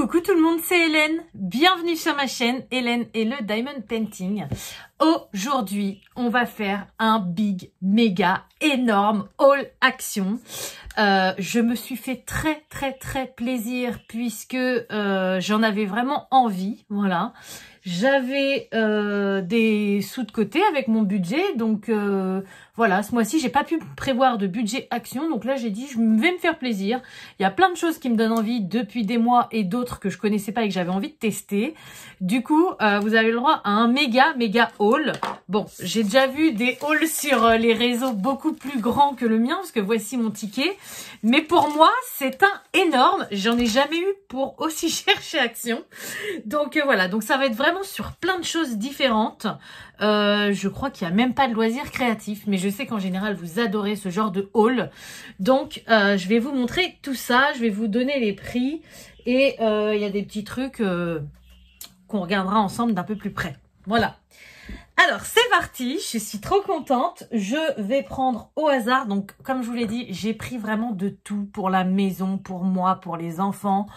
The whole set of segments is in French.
Coucou tout le monde, c'est Hélène. Bienvenue sur ma chaîne Hélène et le Diamond Painting. Aujourd'hui, on va faire un big, méga, énorme haul action. Je me suis fait très plaisir puisque j'en avais vraiment envie. Voilà. J'avais des sous de côté avec mon budget, donc voilà, ce mois-ci j'ai pas pu prévoir de budget action, donc là j'ai dit je vais me faire plaisir. Il y a plein de choses qui me donnent envie depuis des mois et d'autres que je connaissais pas et que j'avais envie de tester. Du coup, vous avez le droit à un méga haul. Bon, j'ai déjà vu des hauls sur les réseaux beaucoup plus grands que le mien, parce que voici mon ticket. Mais pour moi, c'est un énorme. J'en ai jamais eu pour aussi cher chez Action. Donc voilà, donc ça va être vraiment sur plein de choses différentes. Je crois qu'il n'y a même pas de loisirs créatifs, mais je sais qu'en général, vous adorez ce genre de haul. Donc, je vais vous montrer tout ça. Je vais vous donner les prix. Et il y a des petits trucs qu'on regardera ensemble d'un peu plus près. Voilà. Alors, c'est parti, je suis trop contente. Je vais prendre au hasard. Donc, comme je vous l'ai dit, j'ai pris vraiment de tout pour la maison, pour moi, pour les enfants,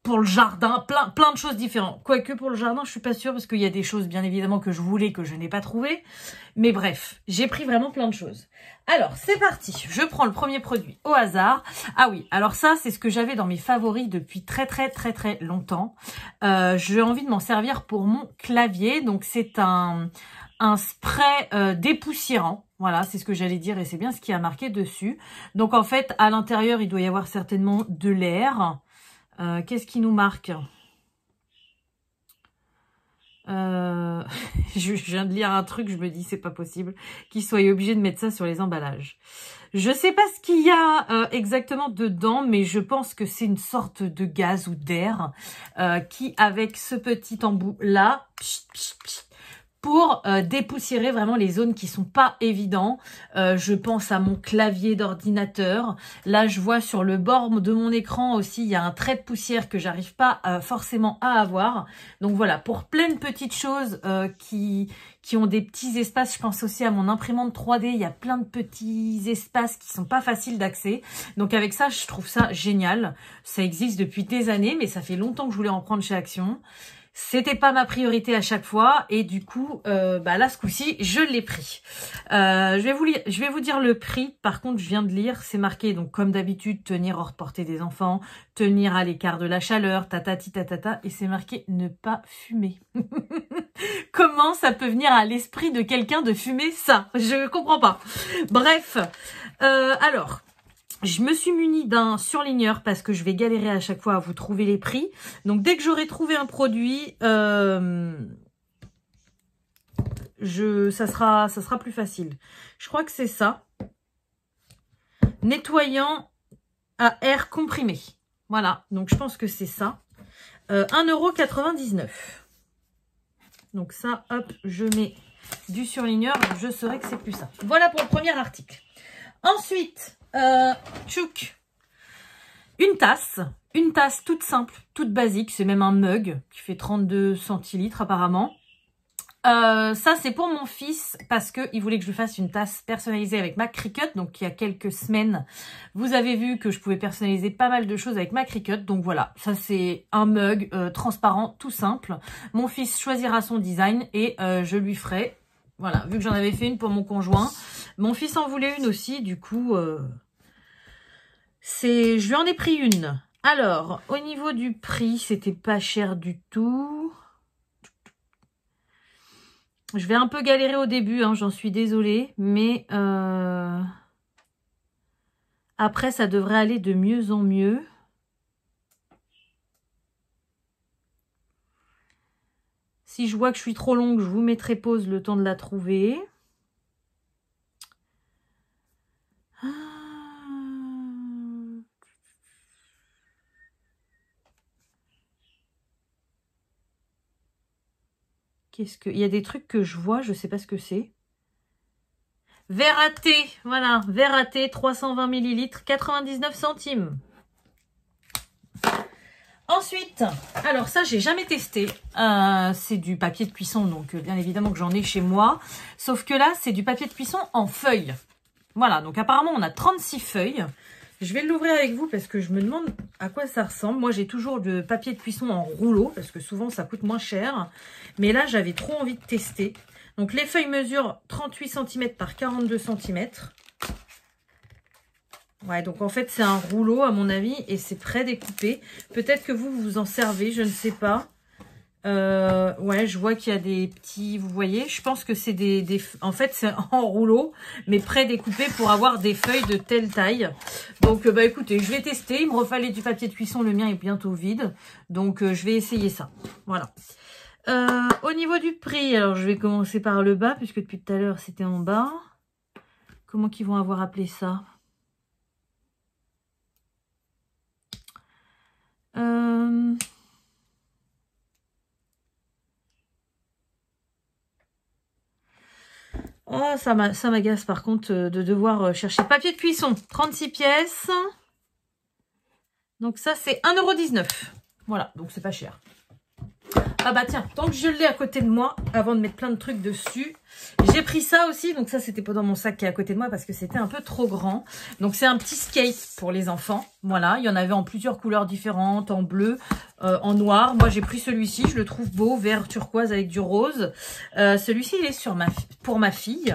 pour le jardin, plein de choses différentes. Quoique pour le jardin, je suis pas sûre parce qu'il y a des choses, bien évidemment, que je voulais, que je n'ai pas trouvé. Mais bref, j'ai pris vraiment plein de choses. Alors, c'est parti. Je prends le premier produit au hasard. Ah oui, alors ça, c'est ce que j'avais dans mes favoris depuis très longtemps. J'ai envie de m'en servir pour mon clavier. Donc, c'est un spray dépoussiérant. Voilà, c'est ce que j'allais dire et c'est bien ce qui a marqué dessus. Donc, en fait, à l'intérieur, il doit y avoir certainement de l'air. Qu'est-ce qui nous marque? Je viens de lire un truc, je me dis c'est pas possible qu'ils soient obligés de mettre ça sur les emballages. Je sais pas ce qu'il y a exactement dedans, mais je pense que c'est une sorte de gaz ou d'air qui, avec ce petit embout là, pour dépoussiérer vraiment les zones qui sont pas évidentes. Je pense à mon clavier d'ordinateur. Là, je vois sur le bord de mon écran aussi, il y a un trait de poussière que j'arrive pas forcément à avoir. Donc voilà, pour plein de petites choses qui ont des petits espaces. Je pense aussi à mon imprimante 3D. Il y a plein de petits espaces qui sont pas faciles d'accès. Donc avec ça, je trouve ça génial. Ça existe depuis des années, mais ça fait longtemps que je voulais en prendre chez Action. C'était pas ma priorité à chaque fois et du coup, là ce coup-ci, je l'ai pris. Je vais vous dire le prix. Par contre, je viens de lire, c'est marqué donc comme d'habitude, tenir hors portée des enfants, tenir à l'écart de la chaleur, tatati tatata, et c'est marqué ne pas fumer. Comment ça peut venir à l'esprit de quelqu'un de fumer ça? Je comprends pas. Bref, alors. Je me suis munie d'un surligneur parce que je vais galérer à chaque fois à vous trouver les prix. Donc, dès que j'aurai trouvé un produit, ça sera plus facile. Je crois que c'est ça. Nettoyant à air comprimé. Voilà, donc je pense que c'est ça. 1,99 €. Donc ça, hop, je mets du surligneur. Je saurai que c'est plus ça. Voilà pour le premier article. Ensuite... tchouk, une tasse toute simple, toute basique, c'est même un mug qui fait 32 centilitres apparemment. Ça c'est pour mon fils parce que il voulait que je lui fasse une tasse personnalisée avec ma Cricut. Donc il y a quelques semaines, vous avez vu que je pouvais personnaliser pas mal de choses avec ma Cricut. Donc voilà, ça c'est un mug transparent, tout simple. Mon fils choisira son design et je lui ferai. Voilà, vu que j'en avais fait une pour mon conjoint. Mon fils en voulait une aussi, du coup, je lui en ai pris une. Alors, au niveau du prix, c'était pas cher du tout. Je vais un peu galérer au début, hein, j'en suis désolée, mais après, ça devrait aller de mieux en mieux. Si je vois que je suis trop longue, je vous mettrai pause le temps de la trouver. Il y a des trucs que je vois, je sais pas ce que c'est. Verre à thé, voilà, verre à thé, 320 ml, 99 centimes. Ensuite, alors ça, j'ai jamais testé. C'est du papier de cuisson, donc bien évidemment que j'en ai chez moi. Sauf que là, c'est du papier de cuisson en feuilles. Voilà, donc apparemment, on a 36 feuilles. Je vais l'ouvrir avec vous parce que je me demande à quoi ça ressemble. Moi, j'ai toujours le papier de cuisson en rouleau parce que souvent, ça coûte moins cher. Mais là, j'avais trop envie de tester. Donc, les feuilles mesurent 38 cm par 42 cm. Ouais, donc en fait, c'est un rouleau à mon avis et c'est pré-découpé. Peut-être que vous vous en servez, je ne sais pas. Ouais, je vois qu'il y a des petits, vous voyez, je pense que c'est en fait, c'est en rouleau, mais pré-découpé pour avoir des feuilles de telle taille. Donc, bah écoutez, je vais tester. Il me refallait du papier de cuisson, le mien est bientôt vide. Donc, je vais essayer ça. Voilà. Au niveau du prix, alors je vais commencer par le bas, puisque depuis tout à l'heure, c'était en bas. Comment qu'ils vont avoir appelé ça? Oh, ça m'agace par contre de devoir chercher papier de cuisson. 36 pièces. Donc ça, c'est 1,19 €. Voilà, donc c'est pas cher. Ah bah tiens, tant que je l'ai à côté de moi, avant de mettre plein de trucs dessus, j'ai pris ça aussi. Donc ça, c'était pas dans mon sac qui est à côté de moi parce que c'était un peu trop grand. Donc c'est un petit skate pour les enfants. Voilà, il y en avait en plusieurs couleurs différentes, en bleu, en noir. Moi, j'ai pris celui-ci, je le trouve beau, vert turquoise avec du rose. Celui-ci, il est pour ma fille.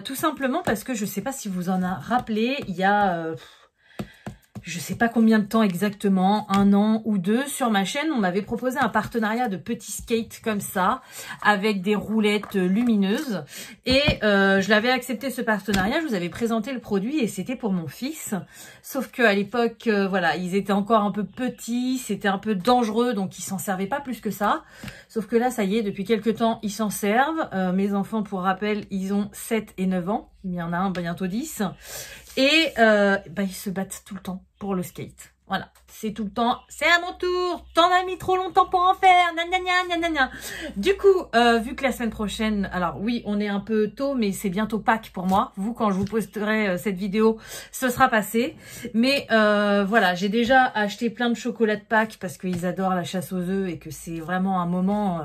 Tout simplement parce que je sais pas si vous en a rappelé, il y a... je sais pas combien de temps exactement, 1 an ou 2, sur ma chaîne, on m'avait proposé un partenariat de petits skates comme ça, avec des roulettes lumineuses. Et je l'avais accepté ce partenariat, je vous avais présenté le produit et c'était pour mon fils. Sauf qu'à l'époque, voilà, ils étaient encore un peu petits, c'était un peu dangereux, donc ils s'en servaient pas plus que ça. Sauf que là, ça y est, depuis quelques temps, ils s'en servent. Mes enfants, pour rappel, ils ont 7 et 9 ans. Il y en a un bientôt 10. Et bah, ils se battent tout le temps pour le skate. Voilà, c'est tout le temps, c'est à mon tour, t'en as mis trop longtemps pour en faire, gna. Du coup, vu que la semaine prochaine, alors oui, on est un peu tôt, mais c'est bientôt Pâques pour moi. Vous, quand je vous posterai cette vidéo, ce sera passé. Mais voilà, j'ai déjà acheté plein de chocolat de Pâques parce qu'ils adorent la chasse aux œufs et que c'est vraiment un moment...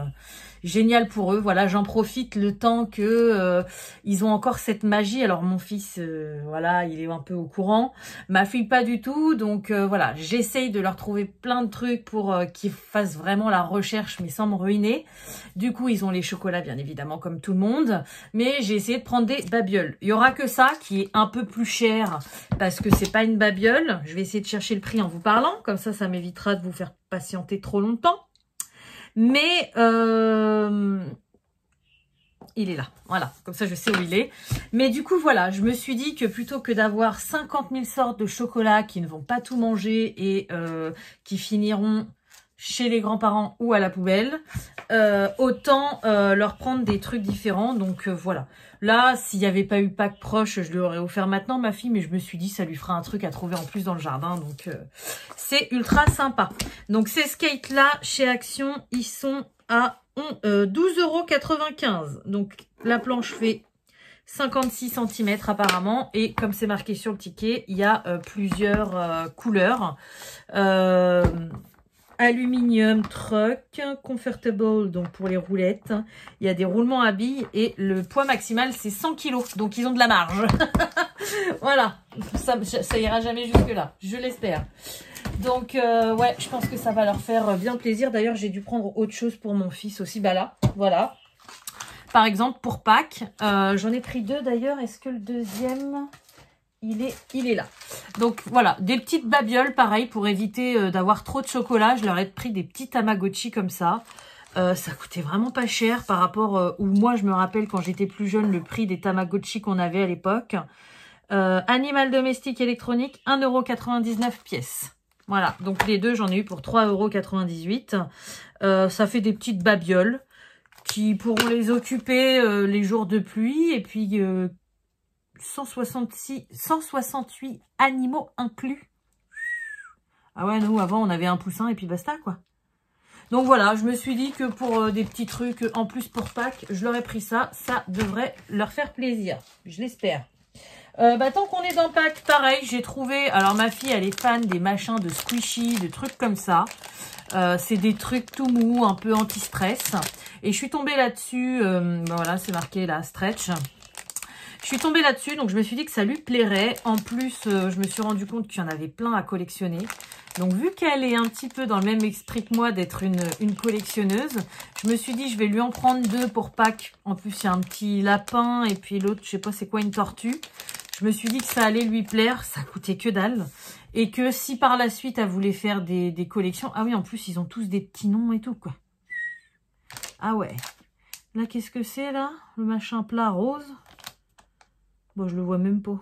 génial pour eux. Voilà, j'en profite le temps que ils ont encore cette magie. Alors mon fils, voilà, il est un peu au courant. Ma fille pas du tout. Donc voilà, j'essaye de leur trouver plein de trucs pour qu'ils fassent vraiment la recherche, mais sans me ruiner. Du coup, ils ont les chocolats, bien évidemment, comme tout le monde. Mais j'ai essayé de prendre des babioles. Il y aura que ça qui est un peu plus cher parce que c'est pas une babiole. Je vais essayer de chercher le prix en vous parlant. Comme ça m'évitera de vous faire patienter trop longtemps. Mais il est là, voilà, comme ça je sais où il est. Mais du coup voilà, je me suis dit que plutôt que d'avoir 50 000 sortes de chocolat qui ne vont pas tout manger et qui finiront chez les grands-parents ou à la poubelle, autant leur prendre des trucs différents. Donc voilà, là s'il n'y avait pas eu Pâques proche, je lui aurais offert maintenant ma fille, mais je me suis dit ça lui fera un truc à trouver en plus dans le jardin, donc c'est ultra sympa. Donc ces skates là chez Action, ils sont à 12,95 €. Donc la planche fait 56 cm apparemment, et comme c'est marqué sur le ticket, il y a plusieurs couleurs. Aluminium truck, comfortable, donc pour les roulettes. Il y a des roulements à billes et le poids maximal c'est 100 kg. Donc ils ont de la marge. Voilà, ça ira jamais jusque là, je l'espère. Donc ouais, je pense que ça va leur faire bien plaisir. D'ailleurs, j'ai dû prendre autre chose pour mon fils aussi. Bah là, voilà. Par exemple, pour Pâques, j'en ai pris 2 d'ailleurs. Est-ce que le deuxième... il est là. Donc voilà, des petites babioles, pareil, pour éviter d'avoir trop de chocolat. Je leur ai pris des petits Tamagotchi comme ça. Ça coûtait vraiment pas cher par rapport où moi, je me rappelle quand j'étais plus jeune, le prix des Tamagotchi qu'on avait à l'époque. Animal domestique électronique, 1,99 € pièce. Voilà, donc les deux, j'en ai eu pour 3,98 €. Ça fait des petites babioles qui pourront les occuper les jours de pluie. Et puis... 168 animaux inclus. Ah ouais, nous, avant, on avait un poussin et puis basta, quoi. Donc voilà, je me suis dit que pour des petits trucs, en plus pour Pâques, je leur ai pris ça. Ça devrait leur faire plaisir. Je l'espère. Bah, tant qu'on est dans Pâques, pareil, j'ai trouvé... Alors, ma fille, elle est fan des machins de squishy, de trucs comme ça. C'est des trucs tout mous, un peu anti-stress. Et je suis tombée là-dessus. Voilà, c'est marqué là, stretch. Je suis tombée là-dessus, donc je me suis dit que ça lui plairait. En plus, je me suis rendu compte qu'il y en avait plein à collectionner. Donc, vu qu'elle est un petit peu dans le même esprit que moi d'être une collectionneuse, je me suis dit je vais lui en prendre 2 pour Pâques. En plus, il y a un petit lapin et puis l'autre, je sais pas c'est quoi, une tortue. Je me suis dit que ça allait lui plaire, ça coûtait que dalle. Et que si par la suite, elle voulait faire des collections... Ah oui, en plus, ils ont tous des petits noms et tout, quoi. Ah ouais. Là, qu'est-ce que c'est, là? Le machin plat rose. Bon, je le vois même pas.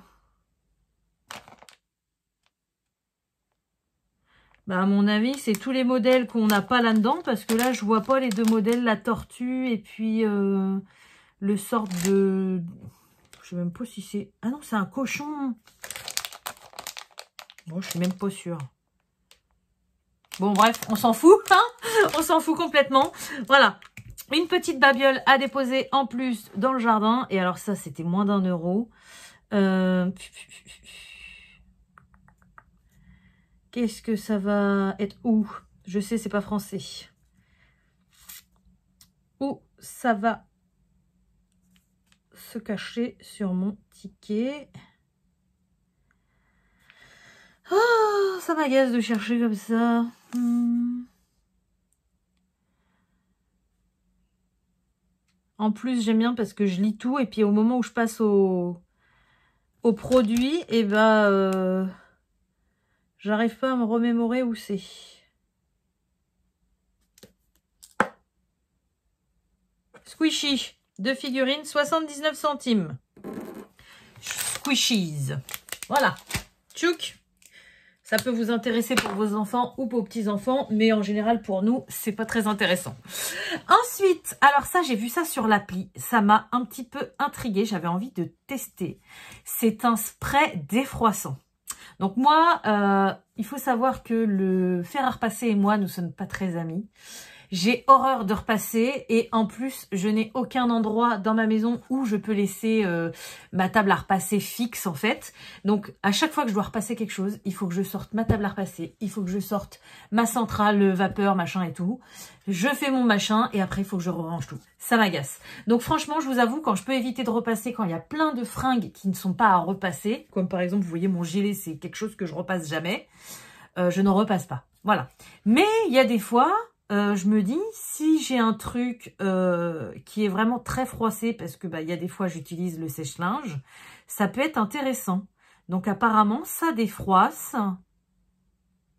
Bah, à mon avis, c'est tous les modèles qu'on n'a pas là-dedans. Parce que là, je vois pas les 2 modèles, la tortue et puis le sort de... Je sais même pas si c'est... Ah non, c'est un cochon. Bon, je suis même pas sûre. Bon, bref, on s'en fout, hein. On s'en fout complètement. Voilà. Une petite babiole à déposer en plus dans le jardin. Et alors ça, c'était moins d'1 €. Qu'est-ce que ça va être? Où? Je sais, c'est pas français. Où ça va se cacher sur mon ticket? Oh, ça m'agace de chercher comme ça. En plus, j'aime bien parce que je lis tout. Et puis, au moment où je passe au produit, et ben, j'arrive pas à me remémorer où c'est. Squishy. 2 figurines, 79 centimes. Squishies. Voilà. Tchouk. Ça peut vous intéresser pour vos enfants ou pour vos petits-enfants, mais en général, pour nous, c'est pas très intéressant. Ensuite, alors ça, j'ai vu ça sur l'appli. Ça m'a un petit peu intriguée. J'avais envie de tester. C'est un spray défroissant. Donc moi, il faut savoir que le fer à repasser et moi, nous sommes pas très amis. J'ai horreur de repasser et en plus, je n'ai aucun endroit dans ma maison où je peux laisser ma table à repasser fixe en fait. Donc, à chaque fois que je dois repasser quelque chose, il faut que je sorte ma table à repasser, il faut que je sorte ma centrale, vapeur, machin et tout. Je fais mon machin et après, il faut que je range tout. Ça m'agace. Donc, franchement, je vous avoue, quand je peux éviter de repasser, quand il y a plein de fringues qui ne sont pas à repasser, comme par exemple, vous voyez, mon gilet, c'est quelque chose que je repasse jamais, je n'en repasse pas. Voilà. Mais il y a des fois... je me dis, si j'ai un truc qui est vraiment très froissé, parce que y a des fois j'utilise le sèche-linge, ça peut être intéressant. Donc apparemment, ça défroisse.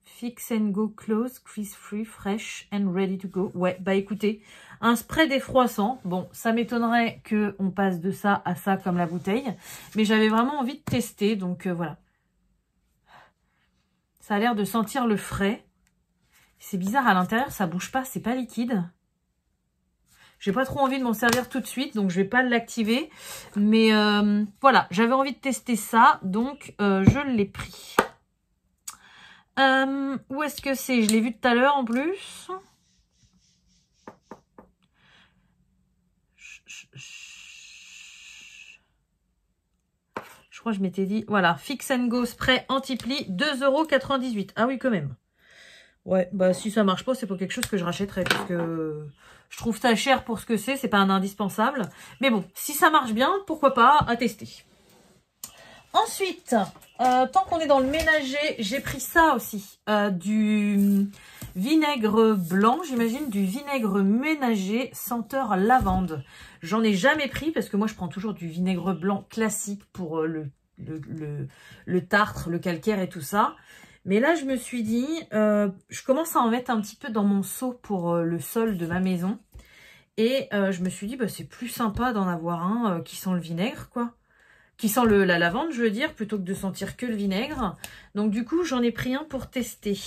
Fix and go close, crease free, fresh and ready to go. Ouais, bah écoutez, un spray défroissant. Bon, ça m'étonnerait qu'on passe de ça à ça comme la bouteille. Mais j'avais vraiment envie de tester, donc voilà. Ça a l'air de sentir le frais. C'est bizarre, à l'intérieur, ça bouge pas, c'est pas liquide. J'ai pas trop envie de m'en servir tout de suite, donc je vais pas l'activer. Mais voilà, j'avais envie de tester ça, donc je l'ai pris. Où est-ce que c'est? Je l'ai vu tout à l'heure en plus. Je crois que je m'étais dit, voilà, Fix and Go Spray Anti-Pli, 2,98 €. Ah oui, quand même. Ouais, bah si ça marche pas, c'est pas quelque chose que je rachèterais parce que je trouve ça cher pour ce que c'est pas un indispensable. Mais bon, si ça marche bien, pourquoi pas, à tester. Ensuite, tant qu'on est dans le ménager, j'ai pris ça aussi, du vinaigre blanc, j'imagine, du vinaigre ménager senteur lavande. J'en ai jamais pris parce que moi je prends toujours du vinaigre blanc classique pour le tartre, le calcaire et tout ça. Mais là, je me suis dit, je commence à en mettre un petit peu dans mon seau pour le sol de ma maison. Et je me suis dit, c'est plus sympa d'en avoir un qui sent le vinaigre, quoi. Qui sent la lavande, je veux dire, plutôt que de sentir que le vinaigre. Donc, du coup, j'en ai pris un pour tester.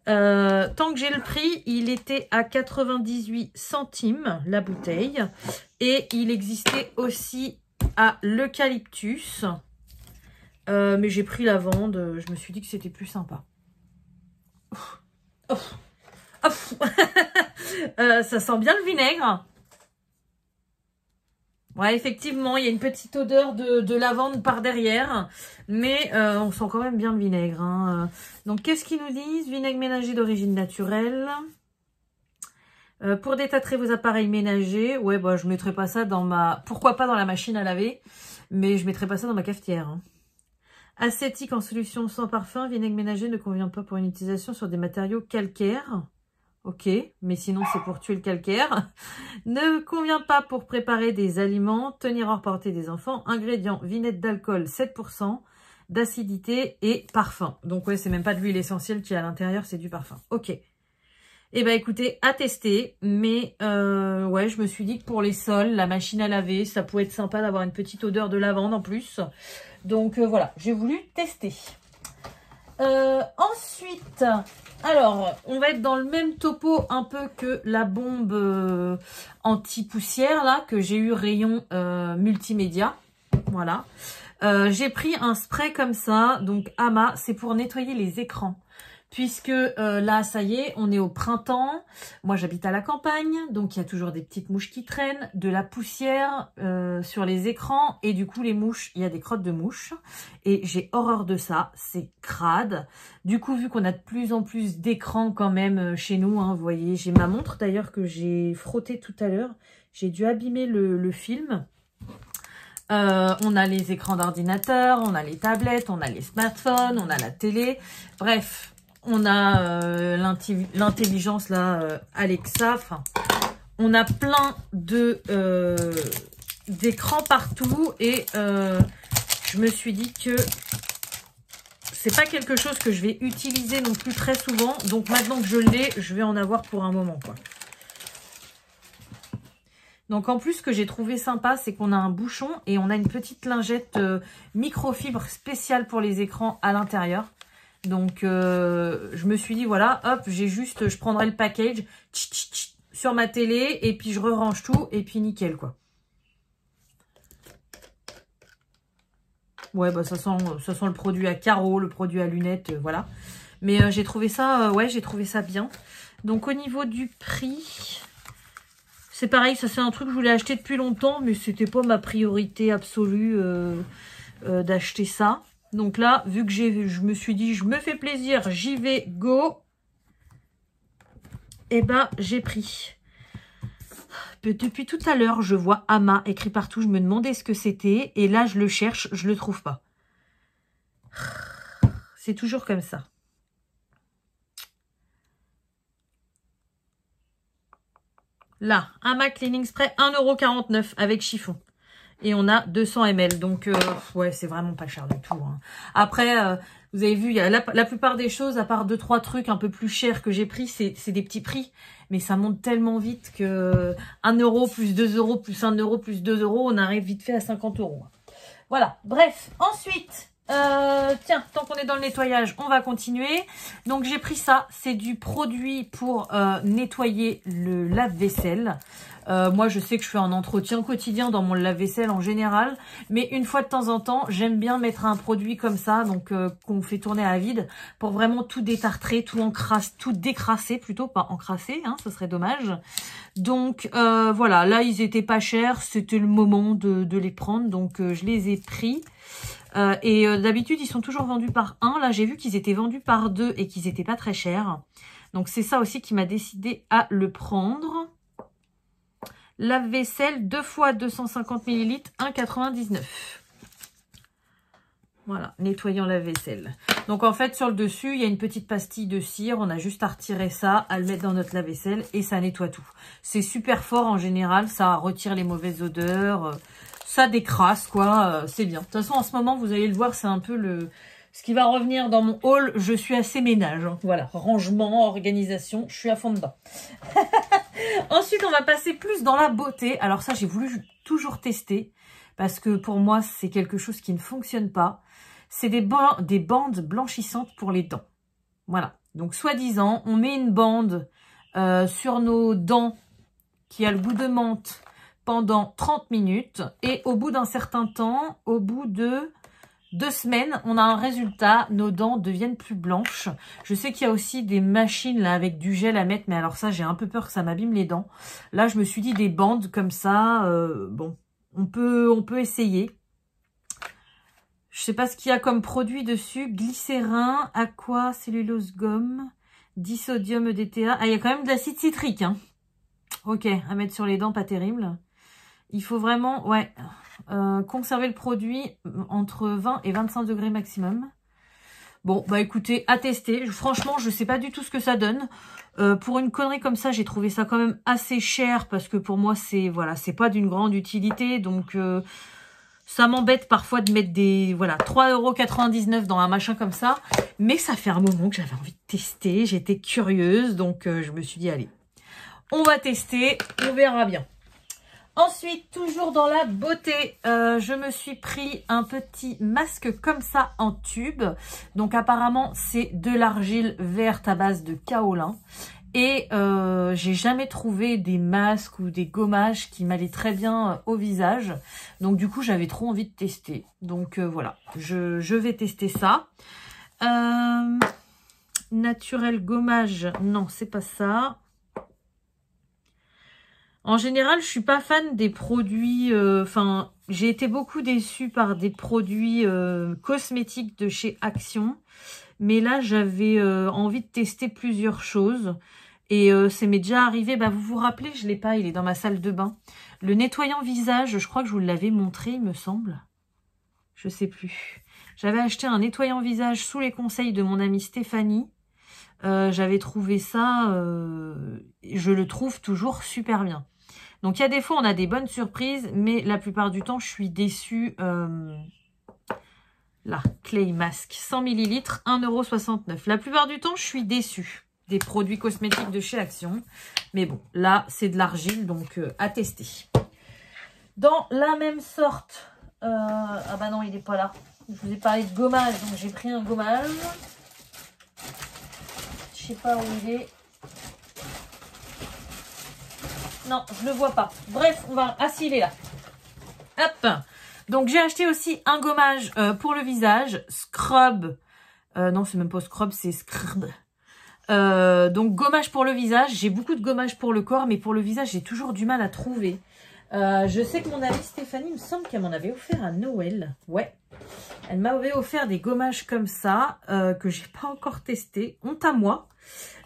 Tant que j'ai le prix, il était à 98 centimes, la bouteille. Et il existait aussi à l'eucalyptus. Mais j'ai pris lavande, je me suis dit que c'était plus sympa. Ça sent bien le vinaigre. Ouais, effectivement, il y a une petite odeur de lavande par derrière. Mais on sent quand même bien le vinaigre. Hein. Donc, qu'est-ce qu'ils nous disent? Vinaigre ménager d'origine naturelle. Pour détâtrer vos appareils ménagers, ouais, bah, je mettrai pas ça dans ma... Pourquoi pas dans la machine à laver, mais je mettrai pas ça dans ma cafetière. Hein. Acétique en solution sans parfum, vinaigre ménager ne convient pas pour une utilisation sur des matériaux calcaires. Ok, mais sinon c'est pour tuer le calcaire. Ne convient pas pour préparer des aliments, tenir hors portée des enfants. Ingrédients, vinaigrette d'alcool 7%, d'acidité et parfum. Donc ouais, c'est même pas de l'huile essentielle qui est à l'intérieur, c'est du parfum. Ok. Eh ben écoutez, à tester, mais ouais, je me suis dit que pour les sols, la machine à laver, ça pouvait être sympa d'avoir une petite odeur de lavande en plus. Donc voilà, j'ai voulu tester. Ensuite, alors, on va être dans le même topo un peu que la bombe anti-poussière là, que j'ai eu rayon multimédia. Voilà. J'ai pris un spray comme ça, donc Ama, c'est pour nettoyer les écrans. Puisque là, ça y est, on est au printemps. Moi, j'habite à la campagne, donc il y a toujours des petites mouches qui traînent, de la poussière sur les écrans. Et du coup, les mouches, il y a des crottes de mouches. Et j'ai horreur de ça, c'est crade. Du coup, vu qu'on a de plus en plus d'écrans quand même chez nous, hein, vous voyez, j'ai ma montre d'ailleurs que j'ai frottée tout à l'heure. J'ai dû abîmer le film. On a les écrans d'ordinateur, on a les tablettes, on a les smartphones, on a la télé. Bref. On a l'intelligence là, Alexa. Enfin, on a plein de d'écrans partout et je me suis dit que c'est pas quelque chose que je vais utiliser non plus très souvent. Donc maintenant que je l'ai, je vais en avoir pour un moment, quoi. Donc en plus, ce que j'ai trouvé sympa, c'est qu'on a un bouchon et on a une petite lingette microfibre spéciale pour les écrans à l'intérieur. Donc, je me suis dit, voilà, hop, je prendrai le package sur ma télé et puis je re-range tout et puis nickel, quoi. Ouais, bah ça sent le produit à carreaux, le produit à lunettes, voilà. Mais j'ai trouvé ça, ouais, j'ai trouvé ça bien. Donc, au niveau du prix, c'est pareil, ça c'est un truc que je voulais acheter depuis longtemps, mais c'était pas ma priorité absolue d'acheter ça. Donc là, vu que je me suis dit, je me fais plaisir, j'y vais, go. Et ben, j'ai pris. Depuis tout à l'heure, je vois Ama écrit partout. Je me demandais ce que c'était. Et là, je le cherche, je le trouve pas. C'est toujours comme ça. Là, Ama Cleaning Spray, 1,49 € avec chiffon. Et on a 200 ml. Donc, ouais, c'est vraiment pas cher du tout. Hein. Après, vous avez vu, il y a la plupart des choses, à part 2-3 trucs un peu plus chers que j'ai pris, c'est des petits prix. Mais ça monte tellement vite que 1 € plus 2 € plus 1 € plus 2 €, on arrive vite fait à 50 €. Voilà, bref. Ensuite, tiens, tant qu'on est dans le nettoyage, on va continuer. Donc, j'ai pris ça. C'est du produit pour nettoyer le lave-vaisselle. Moi, je sais que je fais un entretien quotidien dans mon lave-vaisselle en général, mais une fois de temps en temps, j'aime bien mettre un produit comme ça, donc qu'on fait tourner à vide, pour vraiment tout détartrer, tout décrasser plutôt, pas encrasser, hein, ce serait dommage. Donc voilà, là ils étaient pas chers, c'était le moment de les prendre, donc je les ai pris. Et d'habitude, ils sont toujours vendus par un. Là, j'ai vu qu'ils étaient vendus par 2 et qu'ils étaient pas très chers. Donc c'est ça aussi qui m'a décidé à le prendre. Lave-vaisselle 2 fois 250 ml, 1,99 €. Voilà, nettoyant lave-vaisselle. Donc en fait, sur le dessus, il y a une petite pastille de cire. On a juste à retirer ça, à le mettre dans notre lave-vaisselle et ça nettoie tout. C'est super fort en général, ça retire les mauvaises odeurs, ça décrasse quoi, c'est bien. De toute façon, en ce moment, vous allez le voir, c'est un peu ce qui va revenir dans mon haul. Je suis assez ménage, hein. Voilà, rangement, organisation, je suis à fond dedans. Ensuite, on va passer plus dans la beauté. Alors ça, j'ai voulu toujours tester parce que pour moi, c'est quelque chose qui ne fonctionne pas. C'est des bandes blanchissantes pour les dents. Voilà. Donc, soi-disant, on met une bande sur nos dents qui a le goût de menthe pendant 30 minutes. Et au bout d'un certain temps, au bout de 2 semaines, on a un résultat, nos dents deviennent plus blanches. Je sais qu'il y a aussi des machines là avec du gel à mettre, mais alors ça, j'ai un peu peur que ça m'abîme les dents. Là, je me suis dit des bandes comme ça, bon, on peut essayer. Je sais pas ce qu'il y a comme produit dessus, glycérin, aqua, cellulose gomme, disodium EDTA. Ah, il y a quand même de l'acide citrique, hein. ok, à mettre sur les dents, pas terrible. Il faut vraiment, ouais, conserver le produit entre 20 et 25 degrés maximum. Bon, bah écoutez, à tester. Franchement, je sais pas du tout ce que ça donne. Pour une connerie comme ça, j'ai trouvé ça quand même assez cher parce que pour moi, c'est voilà, c'est pas d'une grande utilité. Donc, ça m'embête parfois de mettre des, voilà, 3,99 € dans un machin comme ça. Mais ça fait un moment que j'avais envie de tester. J'étais curieuse, donc je me suis dit, allez, on va tester, on verra bien. Ensuite, toujours dans la beauté, je me suis pris un petit masque comme ça en tube. Donc apparemment, c'est de l'argile verte à base de kaolin. Et j'ai jamais trouvé des masques ou des gommages qui m'allaient très bien au visage. Donc du coup, j'avais trop envie de tester. Donc voilà, je vais tester ça. Naturel gommage, non, c'est pas ça. En général, je suis pas fan des produits... Enfin, j'ai été beaucoup déçue par des produits cosmétiques de chez Action. Mais là, j'avais envie de tester plusieurs choses. Et ça m'est déjà arrivé. Bah, vous vous rappelez, je l'ai pas, il est dans ma salle de bain. Le nettoyant visage, je crois que je vous l'avais montré, il me semble. Je sais plus. J'avais acheté un nettoyant visage sous les conseils de mon amie Stéphanie. J'avais trouvé ça... je le trouve toujours super bien. Donc, il y a des fois, on a des bonnes surprises, mais la plupart du temps, je suis déçue. Là, Clay Mask, 100 ml, 1,69 €. La plupart du temps, je suis déçue des produits cosmétiques de chez Action. Mais bon, là, c'est de l'argile, donc à tester. Dans la même sorte... ah bah non, il n'est pas là. Je vous ai parlé de gommage, donc j'ai pris un gommage. Je sais pas où il est. Non, je le vois pas. Bref, on va... Ah si, il est là. Hop. Donc, j'ai acheté aussi un gommage pour le visage. Scrub. Non, c'est même pas Scrub, c'est Scrub. Donc, gommage pour le visage. J'ai beaucoup de gommage pour le corps, mais pour le visage, j'ai toujours du mal à trouver. Je sais que mon amie Stéphanie, il me semble qu'elle m'en avait offert à Noël. Ouais. Elle m'avait offert des gommages comme ça, que j'ai pas encore testé. Honte à moi.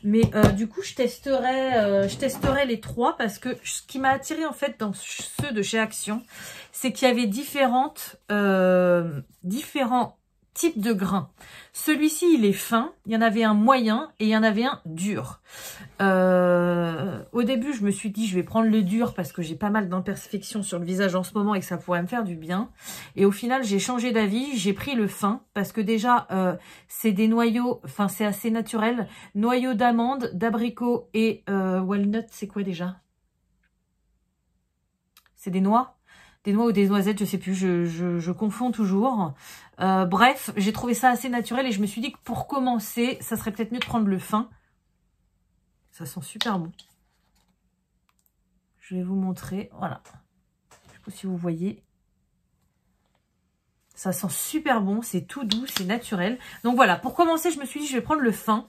Mais du coup, je testerai les trois parce que ce qui m'a attiré en fait dans ceux de chez Action, c'est qu'il y avait différents types de grains. Celui-ci, il est fin, il y en avait un moyen et il y en avait un dur. Au début, je me suis dit, je vais prendre le dur parce que j'ai pas mal d'imperfections sur le visage en ce moment et que ça pourrait me faire du bien. Et au final, j'ai changé d'avis, j'ai pris le fin parce que déjà, c'est des noyaux, enfin c'est assez naturel. Noyaux d'amande, d'abricot et walnut, c'est quoi déjà? C'est des noix? Des noix ou des noisettes, je sais plus, je confonds toujours. Bref, j'ai trouvé ça assez naturel et je me suis dit que pour commencer, ça serait peut-être mieux de prendre le fin. Ça sent super bon. Je vais vous montrer, voilà. Je sais pas si vous voyez. Ça sent super bon, c'est tout doux, c'est naturel. Donc voilà, pour commencer, je me suis dit, je vais prendre le fin.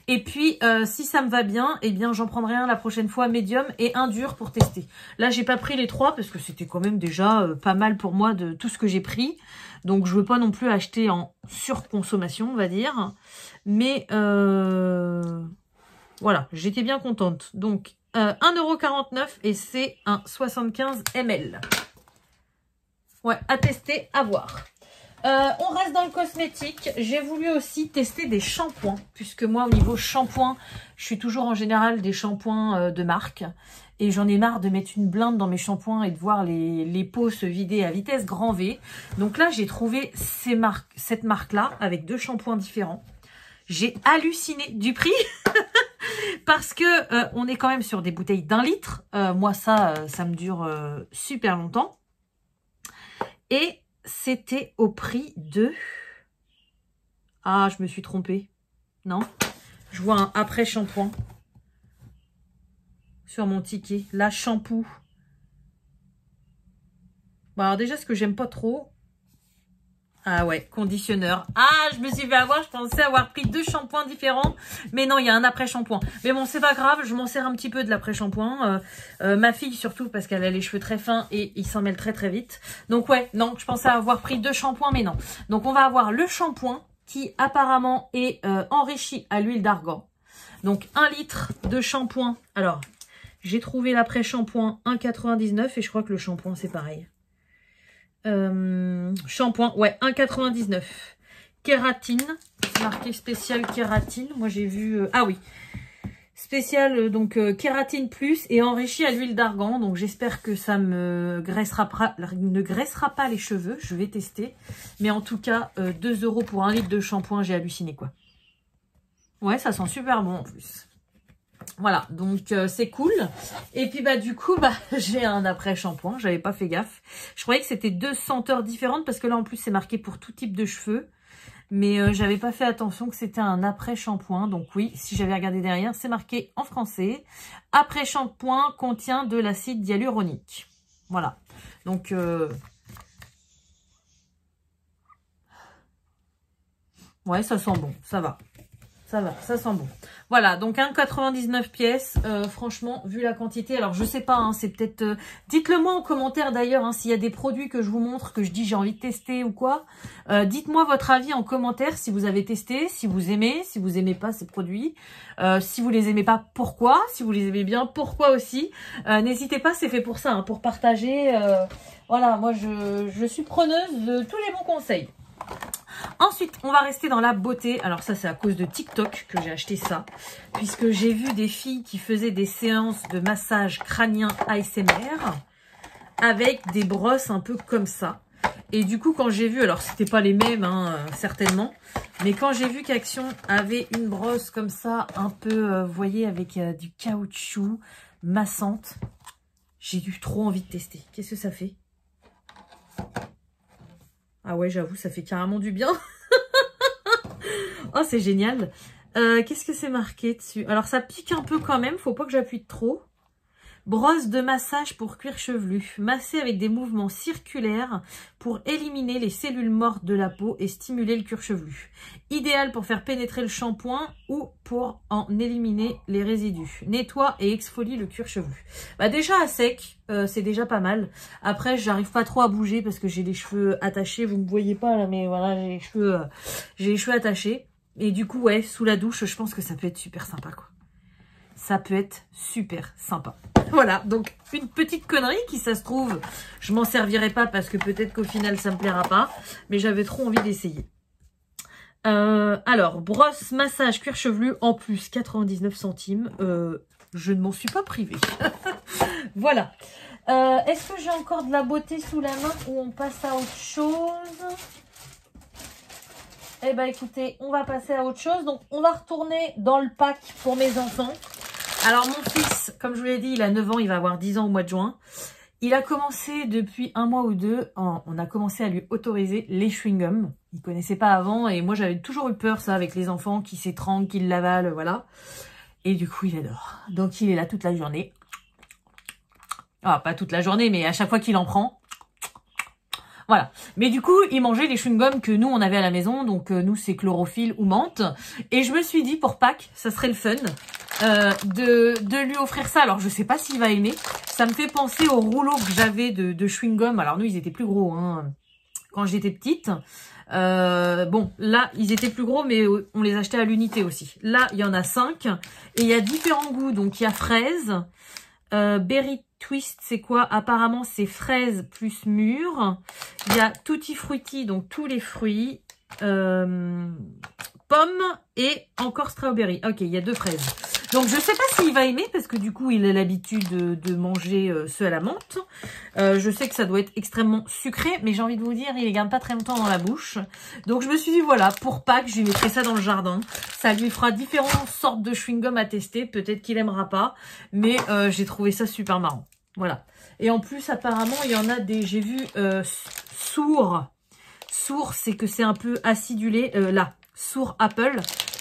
Et puis, si ça me va bien, eh bien, j'en prendrai un la prochaine fois médium et un dur pour tester. Là, j'ai pas pris les trois parce que c'était quand même déjà pas mal pour moi de tout ce que j'ai pris. Donc, je veux pas non plus acheter en surconsommation, on va dire. Mais, voilà, j'étais bien contente. Donc, 1,49 € et c'est un 75 ml. Ouais, à tester, à voir. On reste dans le cosmétique. J'ai voulu aussi tester des shampoings, puisque moi, au niveau shampoing, je suis toujours en général des shampoings de marque. Et j'en ai marre de mettre une blinde dans mes shampoings et de voir les pots se vider à vitesse grand V. Donc là, j'ai trouvé cette marque-là, avec deux shampoings différents. J'ai halluciné du prix, parce que on est quand même sur des bouteilles d'1 litre. Moi, ça me dure super longtemps. Et... c'était au prix de... Ah, je me suis trompée. Non. Je vois un après shampoing sur mon ticket. Là, shampoo. Bon, alors déjà, ce que j'aime pas trop... Ah ouais, conditionneur. Ah, je me suis fait avoir, je pensais avoir pris deux shampoings différents. Mais non, il y a un après-shampoing. Mais bon, c'est pas grave, je m'en sers un petit peu de l'après-shampoing. Ma fille surtout, parce qu'elle a les cheveux très fins et il s'en mêle très très vite. Donc ouais, non, je pensais avoir pris deux shampoings, mais non. Donc on va avoir le shampoing qui apparemment est enrichi à l'huile d'argan. Donc 1 litre de shampoing. Alors, J'ai trouvé l'après-shampoing 1,99 et je crois que le shampoing c'est pareil. Shampoing, ouais, 1,99. Kératine, c'est marqué spécial kératine. Moi j'ai vu, ah oui, spécial donc kératine plus et enrichi à l'huile d'argan. Donc j'espère que ça ne graissera pas les cheveux. Je vais tester. Mais en tout cas, 2 € pour 1 litre de shampoing, j'ai halluciné quoi. Ouais, ça sent super bon en plus. Voilà, donc c'est cool. Et puis bah du coup, bah j'ai un après-shampoing, j'avais pas fait gaffe. Je croyais que c'était 2 senteurs différentes parce que là en plus c'est marqué pour tout type de cheveux. Mais j'avais pas fait attention que c'était un après-shampoing. Donc oui, si j'avais regardé derrière, c'est marqué en français. Après-shampoing contient de l'acide hyaluronique. Voilà. Donc ouais, ça sent bon, ça va. Ça va, ça sent bon. Voilà, donc 1,99 pièces. Franchement, vu la quantité, alors je sais pas, hein, c'est peut-être... dites-le moi en commentaire d'ailleurs, hein, s'il y a des produits que je vous montre, que je dis j'ai envie de tester ou quoi. Dites-moi votre avis en commentaire, si vous avez testé, si vous aimez pas ces produits. Si vous les aimez pas, pourquoi? Si vous les aimez bien, pourquoi aussi? N'hésitez pas, c'est fait pour ça, hein, pour partager. Voilà, moi je suis preneuse de tous les bons conseils. Ensuite, on va rester dans la beauté. Alors ça, c'est à cause de TikTok que j'ai acheté ça. Puisque j'ai vu des filles qui faisaient des séances de massage crânien ASMR avec des brosses un peu comme ça. Et du coup, quand j'ai vu, alors c'était pas les mêmes, hein, certainement. Mais quand j'ai vu qu'Action avait une brosse comme ça, un peu, vous voyez, avec du caoutchouc, massante, j'ai eu trop envie de tester. Qu'est-ce que ça fait ? Ah ouais, j'avoue, ça fait carrément du bien. Oh, c'est génial. Qu'est-ce que c'est marqué dessus? Alors, ça pique un peu quand même. Faut pas que j'appuie trop. Brosse de massage pour cuir chevelu. Masser avec des mouvements circulaires pour éliminer les cellules mortes de la peau et stimuler le cuir chevelu. Idéal pour faire pénétrer le shampoing ou pour en éliminer les résidus. Nettoie et exfolie le cuir chevelu. Bah déjà à sec, c'est déjà pas mal. Après, j'arrive pas trop à bouger parce que j'ai les cheveux attachés. Vous me voyez pas là, mais voilà, j'ai les cheveux attachés. Et du coup, ouais, sous la douche, je pense que ça peut être super sympa, quoi. Ça peut être super sympa. Voilà, donc une petite connerie qui, ça se trouve, je m'en servirai pas parce que peut-être qu'au final, ça me plaira pas. Mais j'avais trop envie d'essayer. Alors, brosse, massage, cuir chevelu, en plus, 99 centimes. Je ne m'en suis pas privée. Voilà. Est-ce que j'ai encore de la beauté sous la main ou on passe à autre chose ? Eh ben écoutez, on va passer à autre chose. Donc, on va retourner dans le pack pour mes enfants. Alors, mon fils, comme je vous l'ai dit, il a 9 ans, il va avoir 10 ans au mois de juin. Il a commencé depuis 1 mois ou 2, on a commencé à lui autoriser les chewing-gums. Il connaissait pas avant et moi, j'avais toujours eu peur, ça, avec les enfants qui s'étranglent, qui l'avalent, voilà. Et du coup, il adore. Donc, il est là toute la journée. Ah, pas toute la journée, mais à chaque fois qu'il en prend. Voilà. Mais du coup, il mangeait les chewing-gums que nous, on avait à la maison. Donc, nous, c'est chlorophylle ou menthe. Et je me suis dit, pour Pâques, ça serait le fun de lui offrir ça. Alors, je sais pas s'il va aimer. Ça me fait penser aux rouleaux que j'avais de chewing-gum. Alors, nous, ils étaient plus gros hein, quand j'étais petite. Bon, là, ils étaient plus gros, mais on les achetait à l'unité aussi. Là, il y en a 5. Et il y a différents goûts. Donc, il y a fraise, berry twist, c'est quoi? Apparemment, c'est fraise plus mûre. Il y a tutti frutti, donc tous les fruits. Pommes et encore strawberry. Ok, il y a 2 fraises. Donc, je sais pas s'il va aimer parce que du coup, il a l'habitude de manger ceux à la menthe. Je sais que ça doit être extrêmement sucré, mais j'ai envie de vous dire, il les garde pas très longtemps dans la bouche. Donc, je me suis dit, voilà, pour Pâques, je lui mettrai ça dans le jardin. Ça lui fera différentes sortes de chewing-gum à tester. Peut-être qu'il aimera pas, mais j'ai trouvé ça super marrant. Voilà. Et en plus, apparemment, il y en a des, j'ai vu, sourds. Sourd, c'est que c'est un peu acidulé. Là, sourd apple.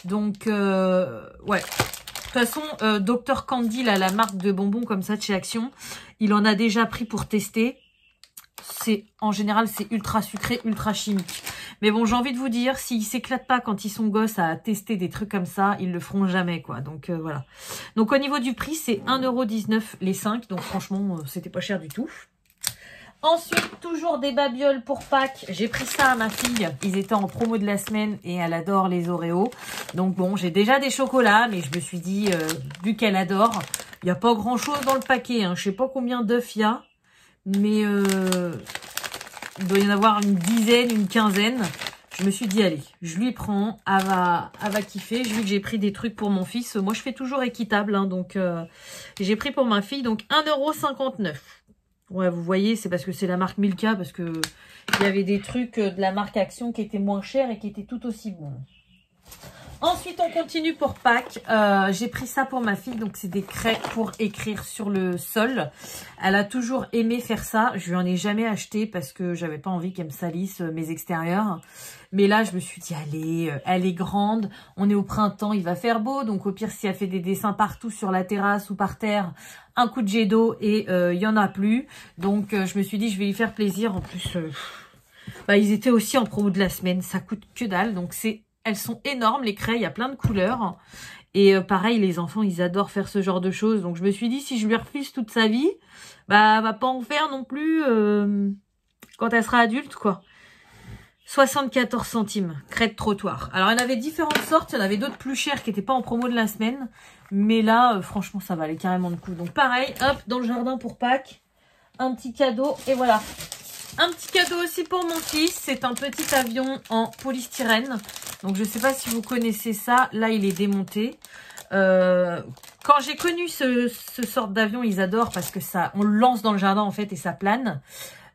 Donc, ouais. De toute façon, Dr Candy, là, la marque de bonbons comme ça de chez Action, il en a déjà pris pour tester. En général, c'est ultra sucré, ultra chimique. Mais bon, j'ai envie de vous dire, s'ils s'éclatent pas quand ils sont gosses à tester des trucs comme ça, ils le feront jamais, quoi. Donc, voilà. Donc, au niveau du prix, c'est 1,19 € les 5. Donc, franchement, c'était pas cher du tout. Ensuite, toujours des babioles pour Pâques. J'ai pris ça à ma fille. Ils étaient en promo de la semaine et elle adore les Oreos. Donc bon, j'ai déjà des chocolats, mais je me suis dit, vu qu'elle adore, Il n'y a pas grand-chose dans le paquet. Hein. Je sais pas combien d'œufs il y a. Mais il doit y en avoir une dizaine, une quinzaine. Je me suis dit, allez, je lui prends. Elle va kiffer. Vu que j'ai pris des trucs pour mon fils. Moi, je fais toujours équitable. Hein, donc, j'ai pris pour ma fille. Donc, 1,59 €. Ouais, vous voyez, c'est parce que c'est la marque Milka. Parce que il y avait des trucs de la marque Action qui étaient moins chers et qui étaient tout aussi bons. Ensuite, on continue pour Pâques. J'ai pris ça pour ma fille. Donc, c'est des craies pour écrire sur le sol. Elle a toujours aimé faire ça. Je lui en ai jamais acheté parce que j'avais pas envie qu'elle me salisse mes extérieurs. Mais là, je me suis dit, allez, elle est grande. On est au printemps, il va faire beau. Donc, au pire, si elle fait des dessins partout sur la terrasse ou par terre, un coup de jet d'eau et il y en a plus. Donc, je me suis dit, je vais lui faire plaisir. En plus, ils étaient aussi en promo de la semaine. Ça coûte que dalle. Donc, elles sont énormes, les craies, il y a plein de couleurs. Et pareil, les enfants, ils adorent faire ce genre de choses. Donc, je me suis dit, si je lui refuse toute sa vie, elle va pas en faire non plus quand elle sera adulte, quoi. 74 centimes, craie de trottoir. Alors, il y en avait différentes sortes. Il y en avait d'autres plus chères qui n'étaient pas en promo de la semaine. Mais là, franchement, ça valait carrément le coup. Donc, pareil, hop, dans le jardin pour Pâques. Un petit cadeau, et voilà. Un petit cadeau aussi pour mon fils. C'est un petit avion en polystyrène. Donc, je ne sais pas si vous connaissez ça. Là, il est démonté. Quand j'ai connu ce sort d'avion, ils adorent parce que ça, on le lance dans le jardin, en fait, et ça plane.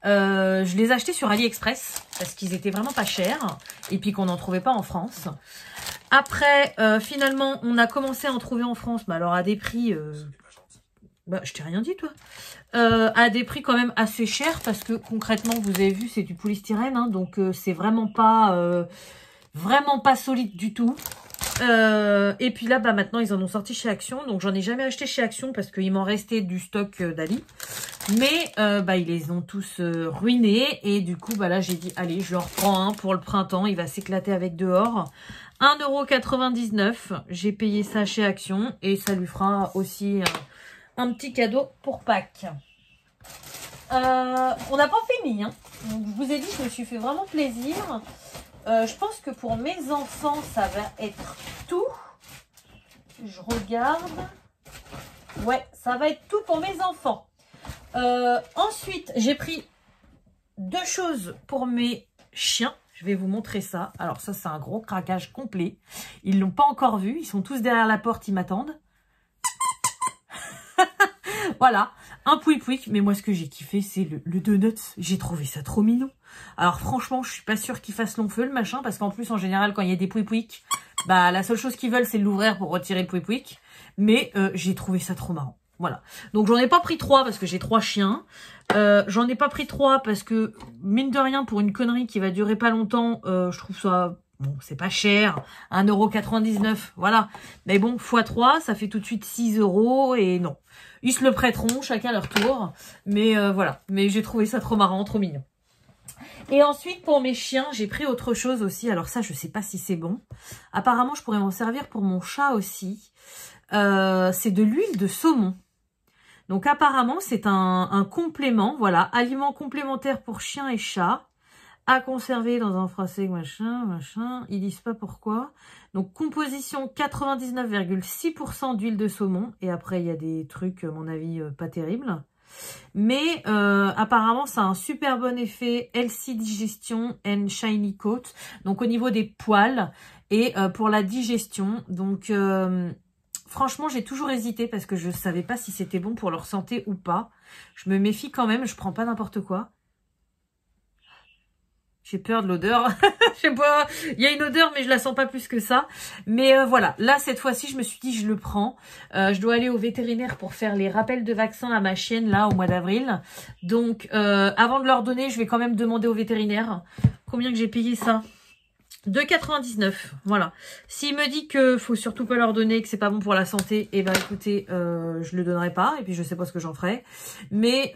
Je les ai achetés sur AliExpress parce qu'ils étaient vraiment pas chers. Et puis qu'on n'en trouvait pas en France. Après, finalement, on a commencé à en trouver en France. Mais alors, à des prix... je t'ai rien dit, toi. À des prix quand même assez chers parce que concrètement, vous avez vu, c'est du polystyrène. Hein, donc, c'est vraiment pas solide du tout. Et puis là, maintenant, ils en ont sorti chez Action. Donc, j'en ai jamais acheté chez Action parce qu'il m'en restait du stock d'Ali. Mais, ils les ont tous ruinés. Et du coup, là, j'ai dit, allez, je leur prends un pour le printemps. Il va s'éclater avec dehors. 1,99 €. J'ai payé ça chez Action. Et ça lui fera aussi un petit cadeau pour Pâques. On n'a pas fini. Hein. Donc, je vous ai dit, je me suis fait vraiment plaisir. Je pense que pour mes enfants, ça va être tout. Je regarde. Ouais, ça va être tout pour mes enfants. Ensuite, j'ai pris 2 choses pour mes chiens. Je vais vous montrer ça. Alors ça, c'est un gros craquage complet. Ils ne l'ont pas encore vu. Ils sont tous derrière la porte, ils m'attendent. Voilà, un pouic-pouic. Mais moi, ce que j'ai kiffé, c'est le donut. J'ai trouvé ça trop mignon. Alors franchement, je suis pas sûre qu'ils fassent long feu le machin. Parce qu'en plus, en général, quand il y a des pouic-pouic, la seule chose qu'ils veulent, c'est l'ouvrir pour retirer le pouic-pouic. Mais j'ai trouvé ça trop marrant. Voilà. Donc, j'en ai pas pris 3 parce que j'ai 3 chiens. J'en ai pas pris 3 parce que, mine de rien, pour une connerie qui va durer pas longtemps, je trouve ça... Bon, c'est pas cher, 1,99 €, voilà. Mais bon, x3, ça fait tout de suite 6 € et non. Ils se le prêteront, chacun leur tour. Mais voilà, mais j'ai trouvé ça trop marrant, trop mignon. Et ensuite, pour mes chiens, j'ai pris autre chose aussi. Alors ça, je sais pas si c'est bon. Apparemment, je pourrais m'en servir pour mon chat aussi. C'est de l'huile de saumon. Donc apparemment, c'est un complément, voilà, aliment complémentaire pour chiens et chats. À conserver dans un frasé, machin, ils disent pas pourquoi. Donc, composition 99,6% d'huile de saumon. Et après, il y a des trucs, à mon avis, pas terribles. Mais apparemment, ça a un super bon effet healthy digestion and shiny coat. Donc, au niveau des poils et pour la digestion. Donc, franchement, j'ai toujours hésité parce que je savais pas si c'était bon pour leur santé ou pas. Je me méfie quand même, je prends pas n'importe quoi. J'ai peur de l'odeur. Je sais pas, il y a une odeur, mais je la sens pas plus que ça. Mais voilà, là, cette fois-ci, je me suis dit, je le prends. Je dois aller au vétérinaire pour faire les rappels de vaccins à ma chienne, là, au mois d'avril. Donc, avant de leur donner, je vais quand même demander au vétérinaire combien que j'ai payé ça. 2,99 €, voilà. S'il me dit que faut surtout pas leur donner, que c'est pas bon pour la santé, eh ben écoutez, je le donnerai pas, et puis je sais pas ce que j'en ferai. Mais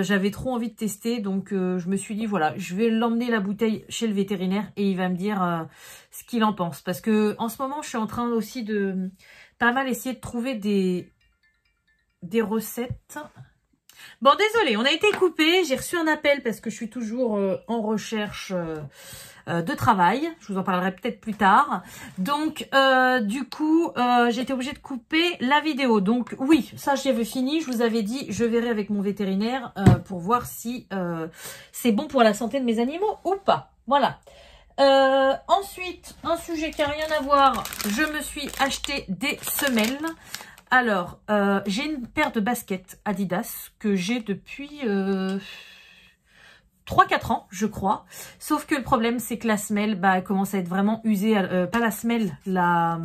j'avais trop envie de tester, donc je me suis dit, voilà, je vais l'emmener la bouteille chez le vétérinaire, et il va me dire ce qu'il en pense. Parce que en ce moment, je suis en train aussi de pas mal essayer de trouver des recettes. Bon, désolé, on a été coupé. J'ai reçu un appel parce que je suis toujours en recherche de travail. Je vous en parlerai peut-être plus tard. Donc, du coup, j'ai été obligée de couper la vidéo. Donc, oui, ça, j'avais fini. Je vous avais dit, je verrai avec mon vétérinaire pour voir si c'est bon pour la santé de mes animaux ou pas. Voilà. Ensuite, un sujet qui n'a rien à voir. Je me suis acheté des semelles. Alors, j'ai une paire de baskets Adidas que j'ai depuis 3-4 ans, je crois. Sauf que le problème, c'est que la semelle, bah, elle commence à être vraiment usée. Pas la semelle, la...